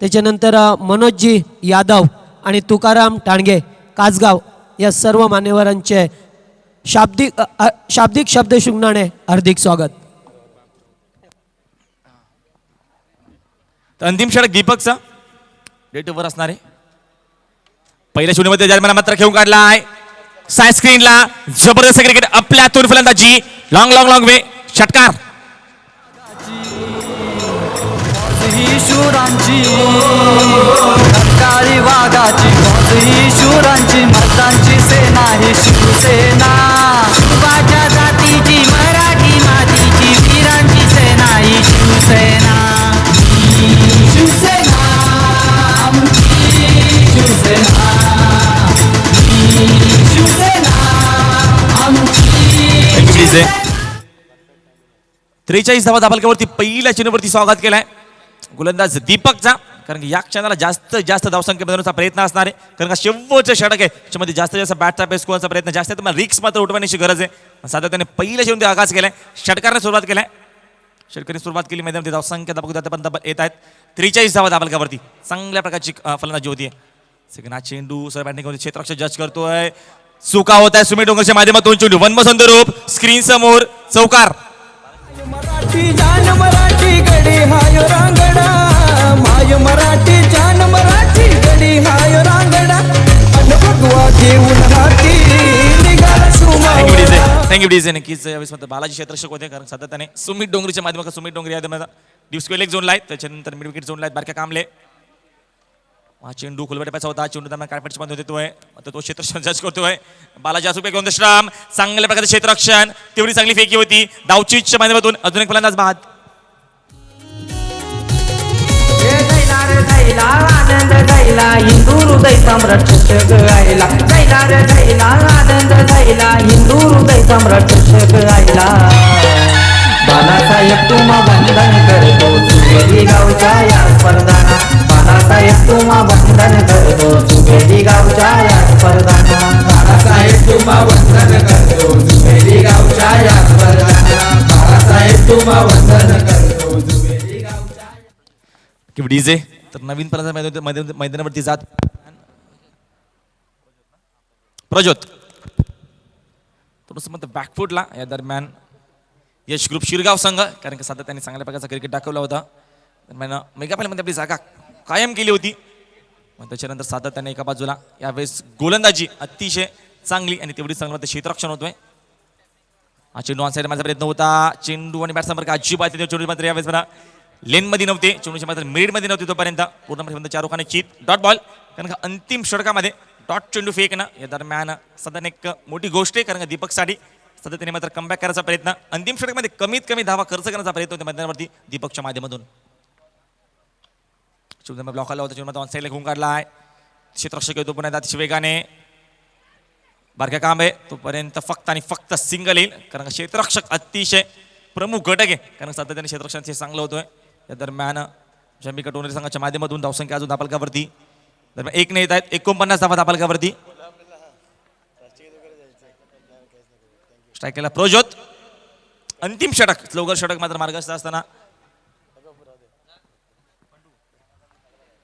त्याच्यानंतर मनोजजी यादव आणि तुकाराम टाणगे कासगाव या सर्व मान्यवरांचे शाब्दिक शब्द शुंगणाने हार्दिक स्वागत. अंतिम षटक दीपकचा डेट ओव्हर असणार आहे. पहिल्या शून्यमध्ये दरम्यान मात्र खेळून काढला आहे साय स्क्रीनला. जबरदस्त क्रिकेट आपल्या हातून फलंदाजी. लॉंग वे षटकार. ही शूरांची काळी वाघाची ही शूरांची मतांची सेना ही शिवसेना. माझ्या जातीची मराठी मातीची वीरांची सेना ही शिवसेना. शिवसेना शिवसेना शिवसेना आमची. 43 धावा धाबालकावरती पहिल्या चेंडूवरती स्वागत केलाय गोलंदाज दीपकचा. कारण की या क्षणाला जास्तीत जास्त धावसंख्या बनवण्याचा प्रयत्न असणार आहे. कारण का शेवटचं षटक आहे त्याच्यामध्ये जास्तीत जास्त बॅटचा पेस करण्याचा प्रयत्न जास्त आहे. तुम्हाला रिक्स मात्र उठवण्याची गरज आहे. सातत्याने पहिल्या चेंडू आगाज केलाय. षटकाने सुरुवात केलाय. षटकाने सुरुवात केली मैदानामध्ये धावसंख्या दाबा येत आहेत 43 धावा धाबालकावरती. चांगल्या प्रकारची फलंदाजी होती. सेकंड चेंडू सर बॅटिंग क्षेत्ररक्षक जज करतोय. चुका होत आहे सुमित डोंगरच्या माध्यमातून. चेंडू वनमसंत रूप स्क्रीन समोर चौकार. मराठी जान मराठी गडी हाय रांगडा. माय मराठी जान मराठी गडी हाय रांगडा. अन भगवा घेऊन हाती निघाला शुमावळा. Thank you DJ. नक्कीच यावेळेस मात्र बालाजी क्षेत्ररक्षक होते. कारण सातत्याने सुमित डोंगरीच्या माध्यमातून सुमित डोंगरी या डिस्को लेग झोनला आहेत. त्याच्यानंतर मिड विकेट झोनला आहेत बारक्या कांबळे. हा चेंडू खुलबट्याचा होता. चेंडू त्यांना काळपटची बांधून देतोय. आता तो क्षेत्ररक्षण जज करतोय. बालाजी असुपे घेऊन श्राम. चांगल्या प्रकारचे क्षेत्ररक्षण. तेवढी चांगली फेकी होती दावचीच्या माध्यमातून. अजून एक फलंदाज बाद. आनंद गायला हिंदू हृदय सम्राट शिक्षक गायला. गायला रे गायला आनंद गायला हिंदू हृदय सम्राट शिक्षक गायला. बालासाहेब तुम्हा वंदन करतो सुवेदी गावच्या या स्पर्धाना. बालासाहेब तुम्हा वंदन करतो सुवेदी गावच्या या स्पर्धाना. बालासाहेब तुम्हा वंदन करतो सुवेदी गावच्या या स्पर्धाना. बालासाहेब तुम्हा वंदन करतो सुवेदी गावच्या. किंवा डीजे तर नवीन मैदानावरती जात प्रज्योत थोडंसं मग बॅकफुटला. या दरम्यान यश ग्रुप शिरगाव संघ कारण की सध्या त्यांनी चांगल्या प्रकारचा क्रिकेट दाखवला होता. दरम्यान मेगा मध्ये आपली जागा कायम केली होती. मग त्याच्यानंतर सातत्याने एका बाजूला यावेळेस गोलंदाजी अतिशय चांगली आणि तेवढी चांगलं क्षेत्ररक्षण होतोय. हा चेंडू ऑन साईड माझा प्रयत्न होता. चेंडू आणि बॅट संपर्क अजिबात चेंडू मात्र यावेळेस मला लेन मध्ये नव्हते. चेंडूच्या मात्र मिड मध्ये नव्हते तोपर्यंत. पूर्ण चारोखाने चित डॉट बॉल. कारण का अंतिम षटकामध्ये डॉट चेंडू फेकणं या दरम्यान सध्या एक मोठी गोष्ट आहे. कारण का दीपकसाठी सध्या त्याने मात्र कमबॅक करायचा प्रयत्न. अंतिम षटकामध्ये कमीत कमी धावा खर्च करण्याचा प्रयत्न होता मैदानावरती दीपकच्या माध्यमातून. ब्लॉक आला होता. चेंडू ऑन साईडला घेऊन काढला आहे. क्षेत्ररक्षक येतो पुन्हा अतिशय वेगाने. बारक्या काम आहे तोपर्यंत फक्त आणि फक्त सिंगल येईल. कारण का क्षेत्ररक्षक अतिशय प्रमुख घटक आहे. कारण सातत्याने क्षेत्ररक्षण चांगलं होतोय. या दरम्यान जंबिका टोनरी संघाच्या माध्यमातून धावसंख्या अजून धापालकावरती दरम्यान 1 ने येत आहेत. 49 धावा धापालकावरती. स्ट्राईक केला प्रज्योत. अंतिम षटक स्लोगर षटक मात्र मार्गस्थ असताना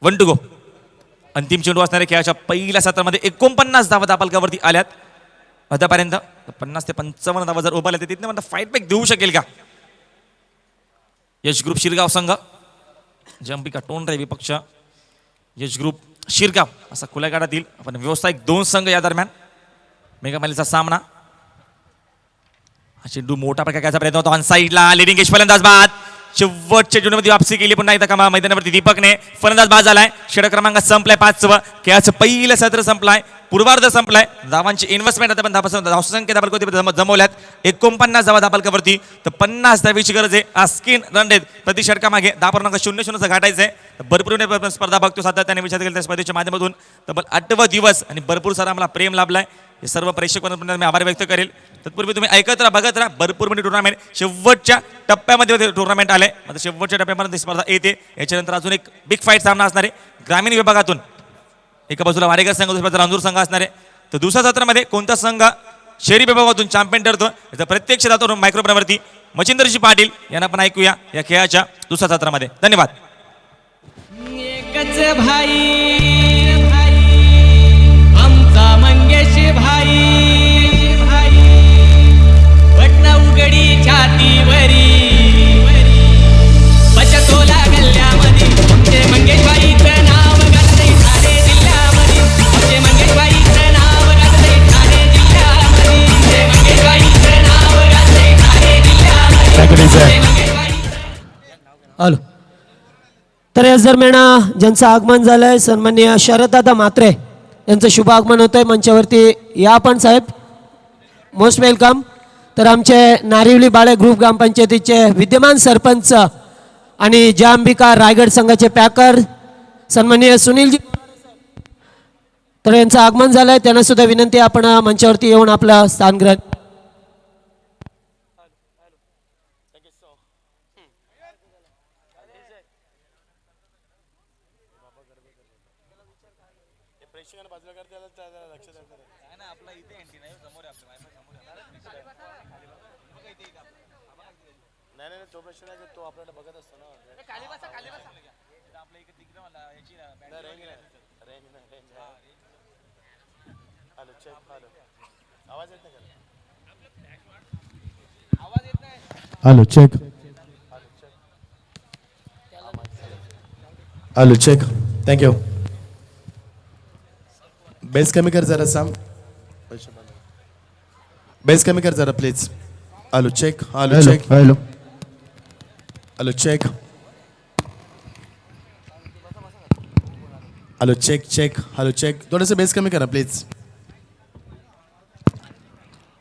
1 to go. अंतिम चेंडू असणाऱ्या खेळाच्या पहिल्या सत्रामध्ये 49 धावा दाबालकावरती आल्यात आतापर्यंत. 50 ते 55 धावा जर उभारल्या तर तिथनं म्हणता फाईट बॅक देऊ शकेल का यश ग्रुप शिरगाव संघ. जंपिका टोंडरे विपक्ष यश ग्रुप शिरगाव असा खुल्या गाडातील आपण व्यावसायिक 2 संघ या दरम्यान मेगामालीचा सामना. हा चेंडू मोठा प्रकारचा प्रयत्न होता ऑन साईडला लिडिंग एज फलंदाज बाद. शेवटच्या चेंडूमध्ये वापसी केली पुन्हा एकदा कामा मैदानावरती दीपकने. फलंदाज बाद झालाय. षटक क्रमांक संपलाय 5वा. खेळाचं पहिलं सत्र संपलाय. पूर्वार्ध संपलाय. धावांची इन्व्हेस्टमेंट आता पण धावसंख्या दाबालकावरती जमवल्यात 49 धावा दाबालकावरती तर 50 धावेची गरज आहे. आस्किन रन रेट प्रति षटकामागे 10.00 गाठायचं आहे. भरपूर स्पर्धा बघतो सातत्याने विचार केला त्या स्पर्धेच्या माध्यमातून तब्बल 8वा दिवस आणि भरपूर सारा आम्हाला प्रेम लाभलाय. हे सर्व प्रेक्षकांना मी आभार व्यक्त करेल. तत्पूर्वी तुम्ही ऐकत राहा बघत राहा भरपूर मोठी टुर्नामेंट शेवटच्या टप्प्यामध्ये टुर्नामेंट आलंय. आता शेवटच्या टप्प्यामध्ये स्पर्धा येते. याच्यानंतर अजून एक बिग फाईट सामना असणार आहे ग्रामीण विभागातून. एका बाजूला वाडेकर संघ दुसऱ्या बाजूला अंजूर संघ असणार आहे. तर दुसऱ्या सत्रामध्ये कोणता संघ शहरी विभागातून चॅम्पियन ठरतो याचा प्रत्यक्ष जातो मायक्रोफोनवरती मच्छिंद्रजी पाटील यांना पण ऐकूया या खेळाच्या दुसऱ्या सत्रामध्ये. धन्यवाद. एकच भाई आमचा मंगेश भाई बटना उघडी छातीवरी बचतोला गल्ल्यामध्ये आमचे मंगेश भाईचं नाव गाजतंय ठाणे जिल्ह्यामध्ये. आमचे मंगेश भाईचं नाव गाजतंय ठाणे जिल्ह्यामध्ये. आमचे मंगेश भाईचं नाव गाजतंय ठाणे जिल्ह्यामध्ये. हॅलो. तर याच दरम्यान ज्यांचं आगमन झालं आहे सन्माननीय शरददादा म्हात्रे यांचं शुभ आगमन होतं आहे. मंचावरती या आपण साहेब मोस्ट वेलकम. तर आमचे नारिवली बाळे ग्रुप ग्रामपंचायतीचे विद्यमान सरपंच आणि जांबिका रायगड संघाचे पॅकर सन्माननीय सुनीलजी तर यांचं आगमन झालं आहे. त्यांना सुद्धा विनंती आहे आपण मंचावरती येऊन आपलं स्थान ग्रहण. Hello check. Hello check. Thank you. Bass कमी कर जरा साम. बेस कमी कर जरा please. Hello check. Hello check. Hello hello check. Hello check check. Hello check. थोडंसं बेस कमी करा please.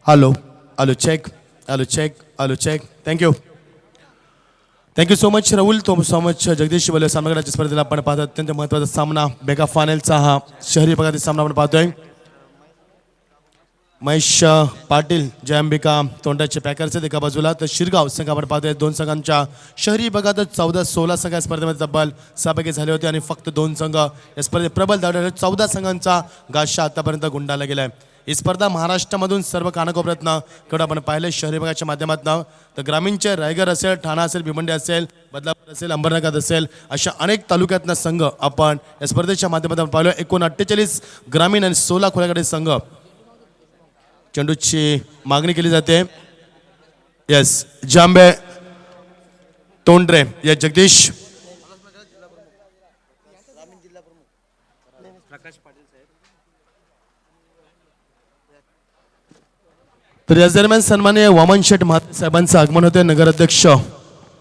Hello. Hello check. Hello check. Hello check. Thank you. Thank you so much Rahul. So much Jagdish Shivle. सामनागडाच्या स्पर्धेला आपण पाहतो अत्यंत महत्त्वाचा सामना मेगा फायनलचा हा शहरी भागातील सामना आपण पाहतोय. महेश पाटील जय अंबिका तोंडाचे पॅकर्स आहेत एका बाजूला तर शिरगाव संघ आपण पाहतोय. 2 संघांच्या शहरी भागातच 14-16 संघ या स्पर्धेमध्ये तब्बल सहभागी झाले होते आणि फक्त 2 संघ या स्पर्धेत प्रबल धावले. 14 संघांचा गाशा आतापर्यंत गुंडाळला गेलाय. ही स्पर्धा महाराष्ट्रामधून सर्व कानाकोपऱ्यातनं कडं आपण पाहिले शहरी भागाच्या माध्यमातून तर ग्रामीणचे रायगड असेल ठाणा असेल भिवंडी असेल बदलापूर असेल अंबरनाथ असेल अशा अनेक तालुक्यातनं संघ आपण या स्पर्धेच्या माध्यमातून पाहिलो. एकूण 48 ग्रामीण आणि 16 खुल्याकडे संघ. चेंडूची मागणी केली जाते. येस जांबे तोंडरे या जगदीश तर याच दरम्यान सन्माननीय वामन शेठ महात्मे साहेबांचं आगमन होते. नगराध्यक्ष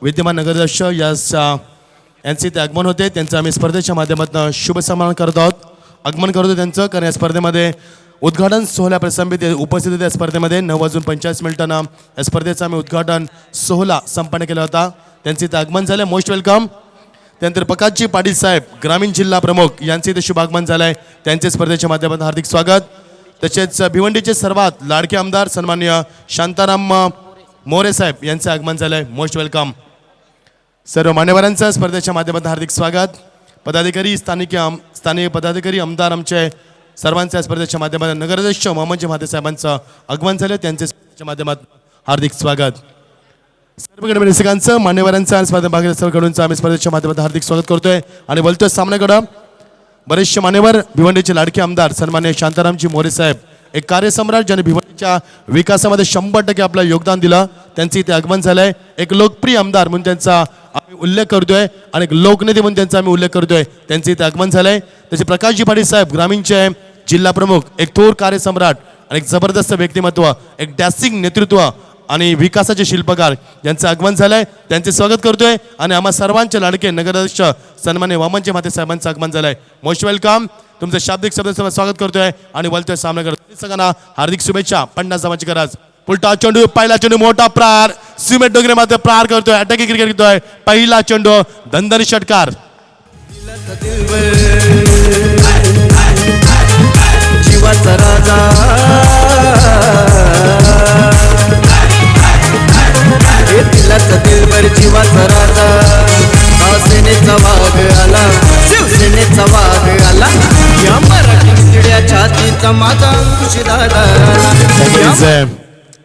विद्यमान नगराध्यक्ष यांचे ते आगमन होते. त्यांचं आम्ही स्पर्धेच्या माध्यमातून शुभ सन्मान करत आहोत. आगमन करतो त्यांचं कारण या स्पर्धेमध्ये उद्घाटन सोहळ्या प्रसंगी उपस्थित होते. या स्पर्धेमध्ये 9:45 या स्पर्धेचा आम्ही उद्घाटन सोहळा संपन्न केला होता. त्यांचे ते आगमन झाले. Most welcome. त्यानंतर प्रकाशजी पाटील साहेब ग्रामीण जिल्हा प्रमुख यांचे ते शुभ आगमन झालं आहे. त्यांचे स्पर्धेच्या माध्यमातून हार्दिक स्वागत. तसेच भिवंडीचे सर्वात लाडके आमदार सन्माननीय शांताराम मोरे साहेब यांचे आगमन झालं आहे. Most welcome. सर्व मान्यवरांचं स्पर्धेच्या माध्यमातून हार्दिक स्वागत. पदाधिकारी स्थानिक पदाधिकारी आमदार आमचे सर्वांच्या स्पर्धेच्या माध्यमातून नगराध्यक्ष मोहम्मदजी महाते साहेबांचं आगमन झालं. त्यांचे स्पर्धेच्या माध्यमातून हार्दिक स्वागत. सर्व रसिकांचं मान्यवरांचं स्पर्धे भाग सर्वकडूनचं आम्ही स्पर्धेच्या माध्यमातून हार्दिक स्वागत करतोय आणि बोलतोय सामन्याकडं बरेचसे मान्यवर भिवंडीचे लाडके आमदार सन्मान्य शांतारामजी मोरे साहेब, एक कार्यसम्राट ज्याने भिवंडीच्या विकासामध्ये 100% आपलं योगदान दिलं, त्यांचं इथे आगमन झालंय. एक लोकप्रिय आमदार म्हणून त्यांचा आम्ही उल्लेख करतोय आणि एक लोकनेते म्हणून त्यांचा आम्ही उल्लेख करतोय, त्यांचं इथे आगमन झालंय. त्याचे प्रकाशजी पाटील साहेब ग्रामीणचे जिल्हा प्रमुख, एक थोर कार्यसम्राट आणि एक जबरदस्त व्यक्तिमत्व, एक डॅसिंग नेतृत्व आणि विकासाचे शिल्पकार यांचं आगमन झालंय, त्यांचे स्वागत करतोय. आणि आम्हा सर्वांचे लाडके नगराध्यक्ष सन्मान्य वामनजी माते साहेबांचं आगमन झालंय. Most welcome. तुमचं शाब्दिक शब्दांसह स्वागत करतोय आणि बोलतोय सामना करतोय. सगळ्यांना हार्दिक शुभेच्छा. 50 धावांची गरज. पुलटा चेंडू, पहिला चेंडू, मोठा प्रहार. सुमित डोंगरे मात्र प्रहार करतोय, अटॅकिंग क्रिकेट करतोय. पहिला चेंडू, दणदणी षटकार. जीवाचा राजा हे तिलाच दिलबर जीवाचा राजा सेनेचा वाघ आला, शिवसेनेचा वाघ आला, या मराठी किड्या छातीचा माझा अंकुश दादा आला.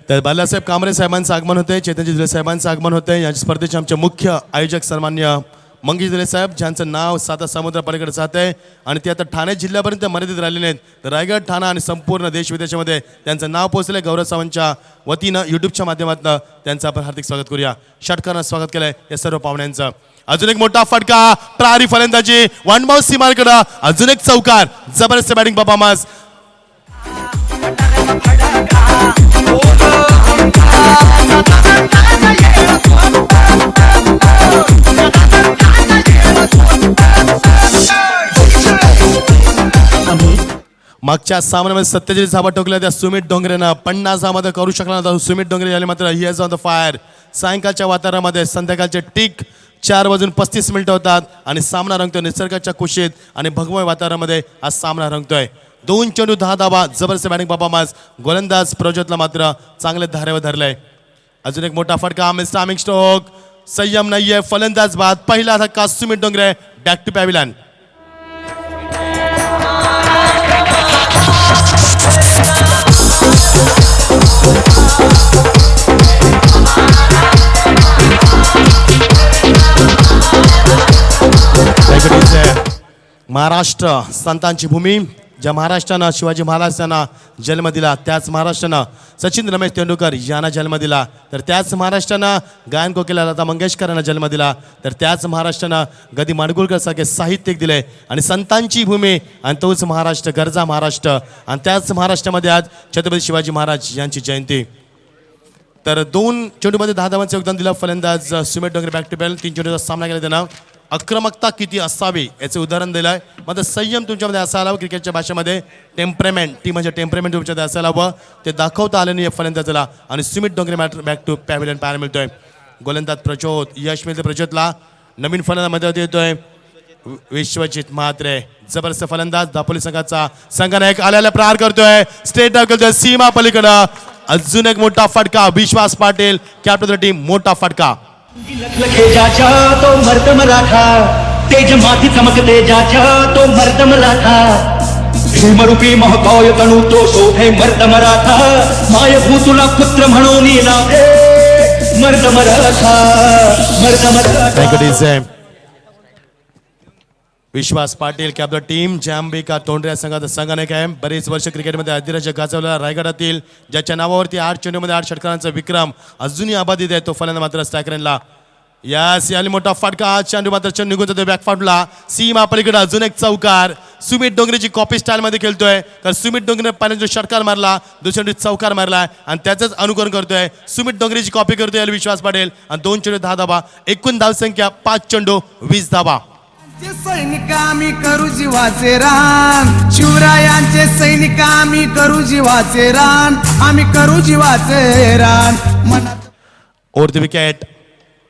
तर बालासाहेब कांबरे साहेबांचं आगमन होते, चेतनजी दुले साहेबांचं आगमन होते. या स्पर्धेचे आमचे मुख्य आयोजक सन्मान्य मंगेश दुले साहेब, ज्यांचं नाव साता समुद्र पलीकडे जात आहे आणि ते आता ठाणे जिल्ह्यापर्यंत मर्यादित राहिलेले आहेत. तर रायगड, ठाणा आणि संपूर्ण देश विदेशामध्ये त्यांचं नाव पोहोचलंय. गौरव सावंतच्या वतीनं यूट्यूबच्या माध्यमातून त्यांचं आपण हार्दिक स्वागत करूया. षटकारानं स्वागत केलंय या सर्व पाहुण्यांचं. अजून एक मोठा फटका, प्रहारी फलंदाजी, वन बाउंस सीमाकडं, अजून एक चौकार, जबरदस्त बॅटिंग परफॉर्मन्स. मागच्या सामन्यामध्ये 47 धावा ठोकल्या त्या सुमित डोंगरेनं. 50 धावामध्ये करू शकला नव्हता सुमित डोंगरे झाले, मात्र he is on the fire. सायंकाळच्या वातावरणामध्ये संध्याकाळचे टिक 4:35 होतात आणि सामना रंगतोय निसर्गाच्या कुशीत आणि भगवय वातावरणामध्ये हा सामना रंगतोय. 2 चेंडू 10 धावा, जबरदस्त बॅटिंग परफॉर्मन्स. गोलंदाज प्रज्योतला मात्र चांगले धारेवर धरलंय. अजून एक मोठा फटका, मिस्टर आमिंग स्ट्रोक, संयम नाहीये, फलंदाज बाद. पहिला धक्का Sumit Dongre, back to pavilion. Maharashtra संतांची भूमी, ज्या महाराष्ट्रानं शिवाजी महाराजांना जन्म दिला, त्याच महाराष्ट्रानं सचिन रमेश तेंडुलकर यांना जन्म दिला. तर त्याच महाराष्ट्रानं गायन कोकिला लता मंगेशकरांना जन्म दिला. तर त्याच महाराष्ट्रानं गदी माडगुळकर सारखे साहित्यिक दिले आणि संतांची भूमी आणि तोच महाराष्ट्र, गरजा महाराष्ट्र. आणि त्याच महाराष्ट्रामध्ये आज छत्रपती शिवाजी महाराज यांची जयंती. तर 2 चेंडूमध्ये 10 धावांचं योगदान दिलं फलंदाज सुमित डोंगरे, बॅक टू बॅल. 3 चेंडूचा सामना केला त्यानं. आक्रमकता किती असावी याचं उदाहरण दिलं आहे. मात्र संयम तुमच्यामध्ये असायला हवं. क्रिकेटच्या भाषेमध्ये टेम्परेमेंट, ती म्हणजे टेम्परेमेंट तुमच्यामध्ये असायला हवं. ते दाखवता आलं नाही फलंदाजाला आणि Sumit Dongre back to pavilion पाहायला मिळतोय. गोलंदाज प्रचोद, यश मिळते प्रचोदला. नवीन फलंदाजामध्ये येतोय विश्वजित म्हात्रे, जबरदस्त फलंदाज. दापोली संघाचा संघनायक आल्याला प्रहार करतोय, स्ट्रेट डाव करतोय सीमा पलीकडं. अजून एक मोठा फटका, Vishwas Patil captain of the team, मोठा फटका. लखलखे ज्याच्या तो मर्द मराठा, तेज माथी चमकते ज्याच्या तो मर्द मराठा. भीमरूपी महाकाय तणू तो शोभे मर्द मराठा. मायभूतुला पुत्र म्हणून नाव मर्द मराठा, मर्द मराठा. विश्वास पाटील कॅप्टन टीम, जांबिका तोंडऱ्या संघाचा संघनायक आहे. बरेच वर्ष क्रिकेटमध्ये अधिराज्य गाजवला रायगडातील, ज्याच्या नावावरती 8 चेंडूमध्ये 8 षटकारांचा विक्रम अजूनही अबाधित आहे. तो फलंदाज मात्र स्ट्रायकरला. यास याली मोठा फटका, चेंडू मात्र चेंडू निघून जातो बॅकफाटला. सीमा पलीकडे अजून एक चौकार. सुमित डोंगरेची कॉपी स्टाईलमध्ये खेळतोय. तर सुमित डोंगरे पहिल्यांदा षटकार मारला, दुसऱ्या चौकार मारला आणि त्याचंच अनुकरण करतोय. सुमित डोंगरेची कॉपी करतोय विश्वास पाटील आणि 2 चेंडू 10 धावा. एकूण धावसंख्या 5 चेंडू 20 धावा. सैनिक आम्ही करू जीवाचे रान, शिवरायांचे सैनिक आम्ही करू जीवाचे रान, आम्ही करू जीवाचे रान. मनात ओव्हर द विकेट.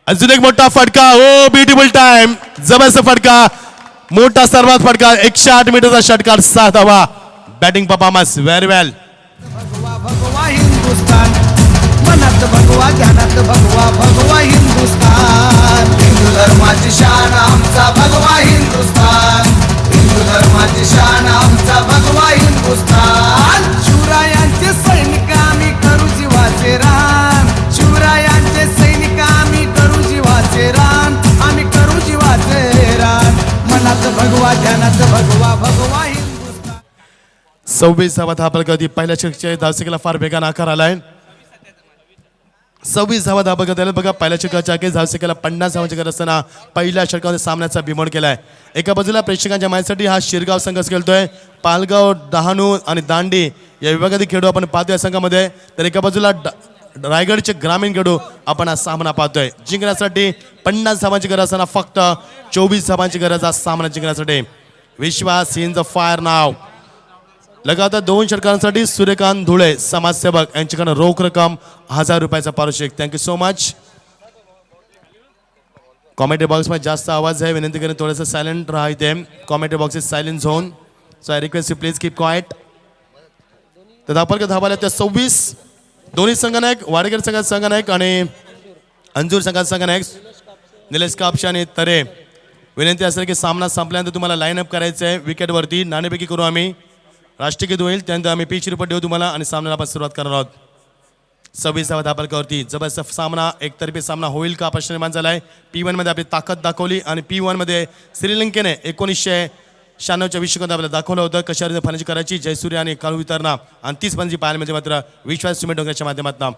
अजून एक मोठा फटका. ओ ब्युटिफुल टाइम, जबरदस्त फटका, मोठा सर्वात फटका. 108 मीटरचा षटकार, 6 धावा. बॅटिंग परफॉर्मन्स व्हेरी वेल. भगवा भगवा हिंदुस्तान, मनात भगवा, ध्यानात भगवा, भगवा हिंदुस्तान. हिंदू धर्माची शान आमचा भगवा हिंदुस्तान, हिंदू धर्माची शान आमचा भगवा हिंदुस्तान. शिवरायांचे सैनिक आम्ही करू जीवाचे रान, शिवरायांचे सैनिक आम्ही करू जीवाचे रान, आम्ही करू जीवाचे रान. मनात भगवा, ध्यानात मनात भगवा भगवा हिंदुस्तान. 26 धावपलगती पहिल्या षटकाच्या धावसंख्येला फार वेगान आकार आलाय. 26 धावपलगती आले बघा. पहिल्या षटकाच्या अखेर धावसंख्येला 50 धावांची गरज असताना पहिल्या षटकामध्ये सामन्याचा बिमोड केलाय. एका बाजूला प्रेक्षकांच्या माहितीसाठी हा शिरगाव संघ खेळतोय. पालगाव, डहाणू आणि दांडी या विभागातील खेळू आपण पाहतोय या संघामध्ये. तर एका बाजूला रायगडचे ग्रामीण खेळू आपण हा सामना पाहतोय. जिंकण्यासाठी 50 धावांची गरज असताना फक्त 24 धावांची गरज हा सामना जिंकण्यासाठी. विश्वास इन द फायर नाव. लगातार 2 षटकांसाठी सूर्यकांत धुळे समाजसेवक यांच्याकडे रोख रक्कम 1000 रुपयाचा पारितोषिक. Thank you so much. कॉमेंट्री बॉक्समध्ये जास्त आवाज आहे, विनंती करेन थोडंसं सायलेंट राहा. इथे commentary box is silent zone, so I request you please keep quiet. तर धावपलगत धावाल्या त्या 26. दोन्ही संघनायक वाडेकर संघात संघनायक आणि अंजूर संघात संघनायक निलेश कापशे आणि तरे. विनंती असेल की सामना संपल्यानंतर तुम्हाला लाईन अप करायचं आहे. विकेटवरती नाणेफेकी करू आम्ही. राष्ट्रगीत होईल त्यानंतर आम्ही पिच रिपोर्ट देऊ तुम्हाला आणि सामन्याला आपण सुरुवात करणार आहोत. 26 धावपलकावरती जबरदस्त सामना, एकतर्फी सामना होईल का प्रश्न निर्माण झालाय. P1 मध्ये आपली ताकद दाखवली आणि P1 मध्ये श्रीलंकेने 1996च्या विश्वकप आपल्याला दाखवलं होतं कशा रीती फलंदाजी करायची. जयसूर्य आणि काळू वितरणा आणि 30 फलंदाजी पाहायला म्हणजे मात्र विश्वास सुमित डोंगराच्या माध्यमातून.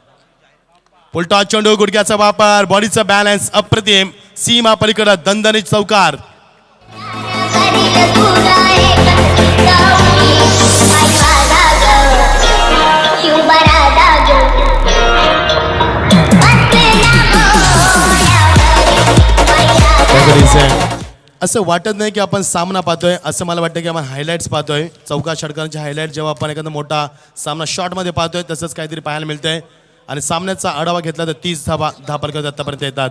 फुलटॉस चेंडू, गुडघ्याचा वापर, बॉडीचा बॅलन्स अप्रतिम. सीमा पलीकडे दणदणीत चौकार. असं वाटत नाही की आपण सामना पाहतोय, असं मला वाटतं की आपण हायलाइट्स पाहतोय. चौका षटकांचे हायलाइट जेव्हा आपण एखादा मोठा सामना शॉर्टमध्ये पाहतोय तसंच काहीतरी पाहायला मिळतंय. आणि सामन्याचा आढावा घेतला तर 30 धावपलक आतापर्यंत येतात.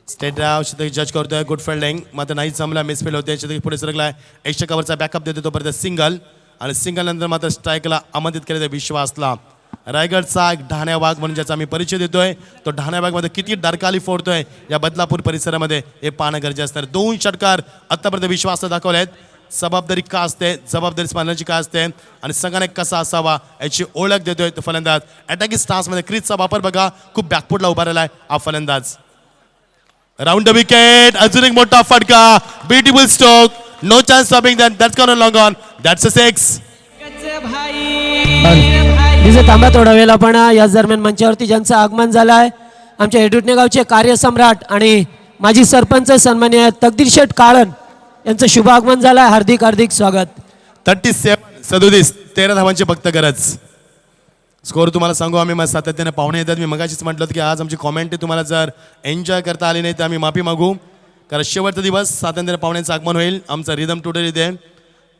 स्टेट शतक जज करतोय, गुड फिल्डिंग मात्र नाही जमला, मिसफील्ड होते. शतक पुढे सरकलाय, एक्स्ट्रा कव्हरचा बॅकअप देतो तोपर्यंत सिंगल आणि सिंगल नंतर मात्र स्ट्राईकला आमंत्रित केले त्या विश्वासला. रायगडचा एक ढाण्या वाघ म्हणून ज्याचा आम्ही परिचय देतोय, तो ढाण्या वाघमध्ये किती डरकाली फोडतोय या बदलापूर परिसरामध्ये हे पाहणं गरजेचं असणार. 2 षटकार आतापर्यंत विश्वासाला दाखवले आहेत. जबाबदारी का असते, जबाबदारी स्मरणाची काय असते आणि संघाने कसा असावा याची ओळख देतोय तो फलंदाज. अटॅकिंग स्टान्समध्ये क्रीजचा वापर बघा, खूप बॅकफुटला उभा राहिला आहे हा फलंदाज. राऊंड द विकेट, अजून एक मोठा फटका, beautiful stroke, no chance stopping that, that's gone long on, that's a 6. दिसे थांबा थोडा वेळ. आपण याच दरम्यान मंचावरती ज्यांचं आगमन झालं आहे आमच्या हेडुटणे गावचे कार्यसम्राट आणि माजी सरपंच सन्माननीय तकदीर शेठ काळन यांचं शुभ आगमन झालं आहे. हार्दिक हार्दिक स्वागत. 37 13 धावांची फक्त गरज. स्कोअर तुम्हाला सांगू आम्ही मग सातत्याने पाहुणे येतात. मी मगाशीच म्हटलं की आज आमची कॉमेंट्री तुम्हाला जर एन्जॉय करता आली नाही तर आम्ही माफी मागू, कारण शेवटचा दिवस सातत्याने पाहुण्यांचं आगमन होईल. आमचा रिदम टुडे इथे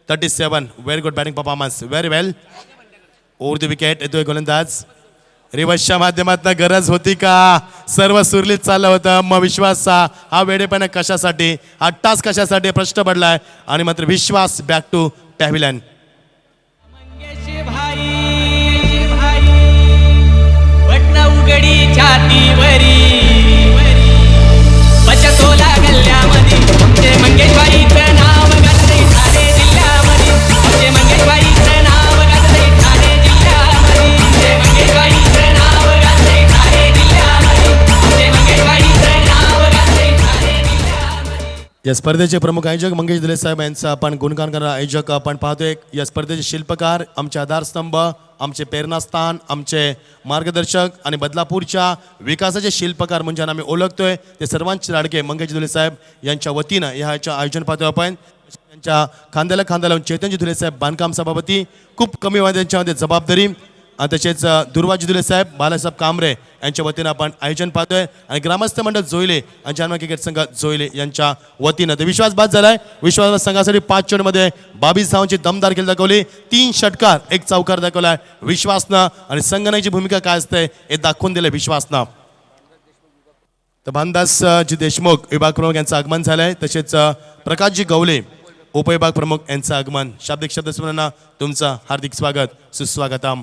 37. Very good batting performance, very well. Over the wicket येतोय गोलंदाज. रिवर्सच्या माध्यमातून गरज होती का, सर्व सुरलीत चाललं होतं. मग विश्वासचा हा वेडेपणा कशासाठी, हा टास्क कशासाठी प्रश्न पडलाय आणि मात्र विश्वास बॅक टू पॅव्हिलियन. बटन उघडी छातीवरी बचतोला गल्ल्यामध्ये आमचे मंगेशबाईचं नाव गाजतंय ठाणे जिल्ह्यामध्ये. आमचे मंगेशबाईचं नाव गाजतंय ठाणे जिल्ह्यामध्ये. आमचे मंगेशबाईचं नाव गाजतंय ठाणे जिल्ह्यामध्ये. आमचे मंगेशबाईचं नाव गाजतंय ठाणे जिल्ह्यामध्ये. या स्पर्धेचे प्रमुख आयोजक मंगेश दिले साहेब यांचा आपण गुणगान करणारा आयोजक आपण पाहतोय. या स्पर्धेचे शिल्पकार, आमचे आधारस्तंभ, आमचे प्रेरणास्थान, आमचे मार्गदर्शक आणि बदलापूरच्या विकासाचे शिल्पकार म्हणजे आम्ही ओळखतोय ते सर्वांचे लाडके मंगेश धुले साहेब यांच्या वतीनं ह्याचं आयोजन पाहतोय आपण. यांच्या खांद्याला खांदा लावून चैतन्य धुले साहेब बांधकाम सभापती, खूप कमी वयात त्यांच्यामध्ये जबाबदारी. आणि तसेच दुर्वाजी धुले साहेब, बालासाहेब कांबरे यांच्या वतीनं आपण आयोजन पाहतोय. आणि ग्रामस्थ मंडळ जोईले आणि जालना क्रिकेट संघ जोईले यांच्या वतीनं तर विश्वास बाद झालाय. विश्वास संघासाठी 5 चेंडूमध्ये 22 धावांची दमदार खेळ दाखवली, 3 षटकार 1 चौकार दाखवलाय विश्वासनं. आणि संघनाची भूमिका काय असते हे दाखवून दिलं विश्वासनं. तर भानदास जी देशमुख विभाग प्रमुख यांचं आगमन झालंय, तसेच प्रकाशजी गवले उपविभाग प्रमुख यांचं आगमन. शाब्दिक शब्दस्मरणा तुमचं हार्दिक स्वागत, सुस्वागतम.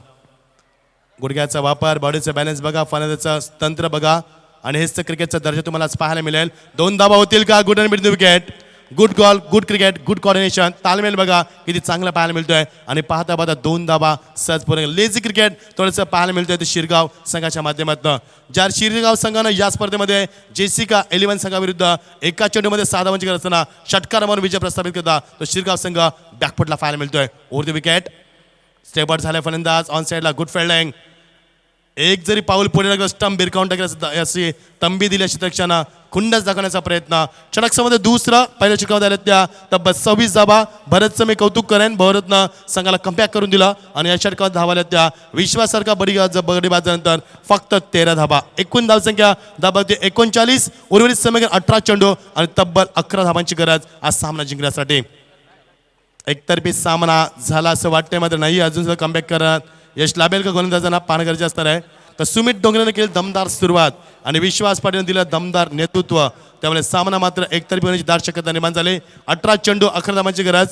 गुडघ्याचा वापर, बॉडीचा बॅलन्स बघा, फलंदाजाचं तंत्र बघा आणि हेच तर क्रिकेटचा दर्जा तुम्हाला आज पाहायला मिळेल. 2 धावा होतील का, good and mid wicket. Good goal, good cricket, good coordination, तालमेल बघा किती चांगला पाहायला मिळतोय. आणि पाहता पाहता 2 धाबा सहज पूर्ण. लेझी क्रिकेट थोडंसं पाहायला मिळतोय ते शिरगाव संघाच्या माध्यमातून. ज्या शिरगाव संघानं या स्पर्धेमध्ये जेसिका 11 संघाविरुद्ध एका चेंडूमध्ये 6 धावांची गरज असताना षटकार मारून विजय प्रस्थापित करता तो शिरगाव संघ बॅकफुटला पाहायला मिळतोय. Over the wicket step out झालाय फलंदाज. ऑन साईडला गुड फिल्डिंग. एक जरी पाऊल पुढे लागलं स्टंप बिरकावून टाकलं अशी तंबी दिली क्षेत्ररक्षकांना खुंडच दाखवण्याचा प्रयत्न. षटकामध्ये दुसरं पहिल्या षटकामध्ये आल्या त्या तब्बल 26 धाबा. भरतचं मी कौतुक करेन, भरतनं संघाला कमबॅक करून दिलं आणि या षटकात धावा आल्या त्या विश्वासारखा बडी बाजानंतर फक्त 13 धाबा. एकूण धावसंख्या धाबावरती 39. उर्वरित समीकरण 18 चेंडू आणि तब्बल 11 धाबांची गरज आज सामना जिंकण्यासाठी. एकतर्फी सामना झाला असं वाटतंय, मात्र नाही. अजून सुद्धा कमबॅक करत यश लाभेल का गोलंदाजांना पाहणं गरजेचं असणार आहे. तर सुमित डोंगरेनं केली दमदार सुरुवात आणि विश्वास पाटीलनं दिलं दमदार नेतृत्व. त्यामुळे सामना मात्र एकतर्फी होण्याची दाट शक्यता निर्माण झाली. 18 चेंडू 11 धावांची गरज.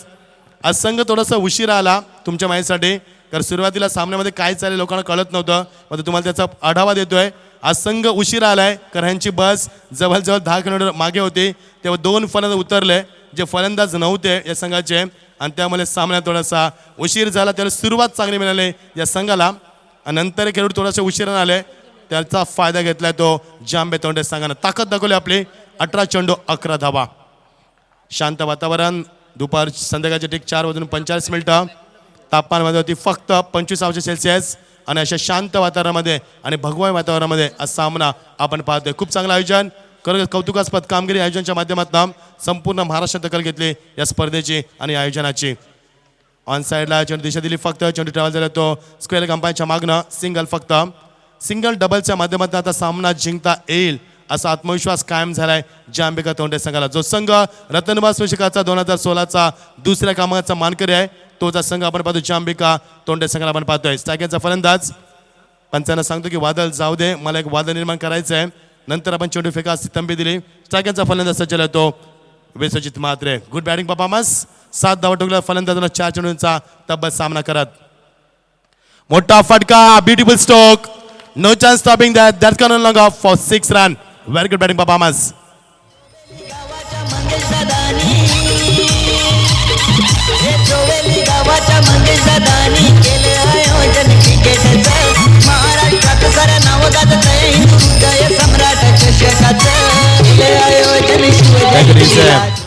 आज संघ थोडासा उशिरा आला तुमच्या माहितीसाठी, कारण सुरुवातीला सामन्यामध्ये काय चालेल लोकांना कळत नव्हतं. मात्र तुम्हाला त्याचा आढावा देतोय. आज संघ उशिरा आलाय कारण ह्यांची बस जवळजवळ 10 किलोमीटर मागे होती. तेव्हा 2 फलंदाज उतरले जे फलंदाज नव्हते या संघाचे आणि त्यामुळे सामन्यात थोडासा उशीर झाला. त्याला सुरुवात चांगली मिळाली या संघाला आणि नंतर खेळाडू थोडासा उशिरा आले त्याचा फायदा घेतलाय तो जांबे तोंडे संघानं. ताकद दाखवली आपली. 18 चेंडू 11 धावा. शांत वातावरण. दुपार संध्याकाळचे ठीक 4:45. तापमानमध्ये होती फक्त 25 अंश सेल्सिअस आणि अशा शांत वातावरणामध्ये आणि भगवान वातावरणामध्ये आज सामना आपण पाहतोय. खूप चांगलं आयोजन, खरं कौतुकास्पद कामगिरी आयोजनाच्या माध्यमातून संपूर्ण महाराष्ट्रात दखल घेतली या स्पर्धेची आणि आयोजनाची. ऑन साईडला चेंडू दिशा दिली फक्त. चेंडू ट्रॅव्हल झाला तो स्क्वेअर कंपानीच्या मागणं. सिंगल फक्त. सिंगल डबलच्या माध्यमातून आता सामना जिंकता येईल असा आत्मविश्वास कायम झालाय जांबिका तोंडे संघाला. जो संघ रतनबाज विश्वचषकाचा 2016चा दुसऱ्या क्रमांकाचा मानकरी आहे तोचा संघ आपण पाहतो जांबिका तोंडे संघाला आपण पाहतोय. स्ट्रायकरचा फलंदाज पंचांना सांगतो की वादळ जाऊ दे, मला एक वादळ निर्माण करायचं आहे. नंतर आपण चेंडू फेका तंबी दिली. स्ट्रायकरचा फलंदाज सज्ज तो Vishwajit Mhatre. Good batting performance. 7 धावा टोकल्या फलंदाजांना 4 चेंडूंचा तब्बल सामना करत. मोठा फटका. Beautiful stroke. No chance stopping that. That can long off for 6 run. Very good batting performance. गावाच्या मंगेशदानी केले आयोजन क्रिकेटचं. महाराष्ट्रात साऱ्या नाव गाजतंय हृदय सम्राट चषकाचं. केले आयोजन शिवजयंती.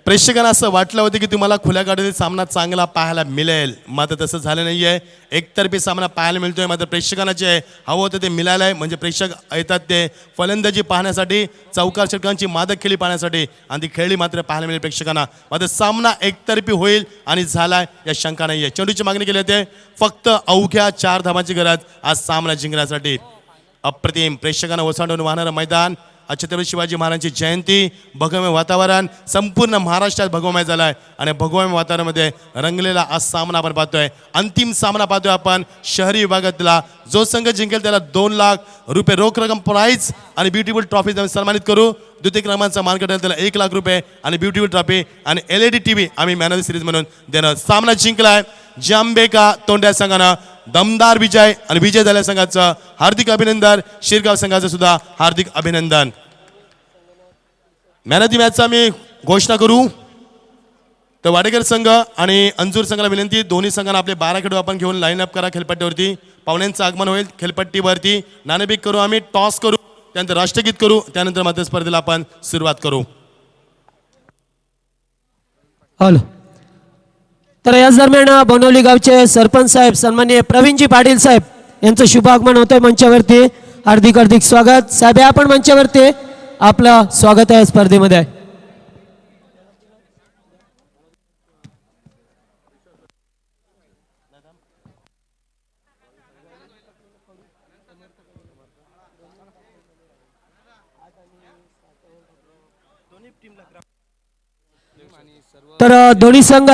प्रेक्षकांना असं वाटलं होतं की तुम्हाला खुल्या गाडीतील सामना चांगला पाहायला मिळेल, मात्र तसं झालं नाही आहे. एकतर्फी सामना पाहायला मिळतोय. मात्र प्रेक्षकांना जे हवं होतं ते मिळालं आहे. म्हणजे प्रेक्षक येतात ते फलंदाजी पाहण्यासाठी, चौकार षटकांची मादक खेळी पाहण्यासाठी आणि ती खेळी मात्र पाहायला मिळेल प्रेक्षकांना. मात्र सामना एकतर्फी होईल आणि झालाय या शंका नाही आहे. चेंडूची मागणी केली होते फक्त अवघ्या 4 धावांची गरज आज सामना जिंकण्यासाठी. अप्रतिम प्रेक्षकांना ओसांडून वाहणारं मैदान. छत्रपती शिवाजी महाराजांची जयंती, भगवमय वातावरण संपूर्ण महाराष्ट्रात भगवमय झालं आहे आणि भगवमय वातावरणामध्ये रंगलेला आज सामना आपण पाहतोय. अंतिम सामना पाहतोय आपण शहरी विभागातला. जो संघ जिंकेल त्याला 2 लाख रुपये रोख रक्कम प्राईज आणि ब्युटिफुल ट्रॉफी सन्मानित करू. द्वितीय क्रमांकाचा मानकरी त्याला 1 लाख रुपये आणि ब्युटिफुल ट्रॉफी आणि LED TV आम्ही मॅन ऑफ द सिरीज म्हणून देणं. सामना जिंकलाय जांबेका तोंड्या संघानं. दमदार विजय आणि विजय झाल्या संघाचं हार्दिक अभिनंदन. शिरगाव संघाचं सुद्धा हार्दिक अभिनंदन. मॅन ऑफ द मॅचचा मी घोषणा करू तर वाडेकर संघ आणि अंजूर संघाला विनंती, दोन्ही संघांना आपले 12 खेळाडू आपण घेऊन लाईन अप करा खेळपट्टीवरती. पाहुण्यांचं आगमन होईल खेळपट्टीवरती. नाणेफेक करू, आम्ही टॉस करू, त्यानंतर राष्ट्रगीत करू, त्यानंतर मात्र स्पर्धेला आपण सुरुवात करू. हॅलो. तर याच दरम्यान बनवली गावचे सरपंच साहेब सन्माननीय प्रवीणजी पाटील साहेब यांचं शुभ आगमन होतंय मंचावरती. हार्दिक हार्दिक स्वागत साहेब. आपण मंचावरती आपलं स्वागत आहे स्पर्धेमध्ये. तर दोन्ही संघ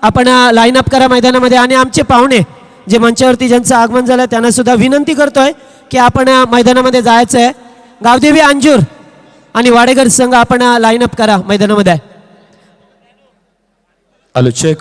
आपण लाईन अप करा मैदानामध्ये आणि आमचे पाहुणे जे मंचावरती ज्यांचं आगमन झालं त्यांना सुद्धा विनंती करतोय की आपण मैदानामध्ये जायचं आहे. गावदेवी अंजूर आणि वाडेकर संघ आपण लाईन अप करा मैदानामध्ये. Hello check.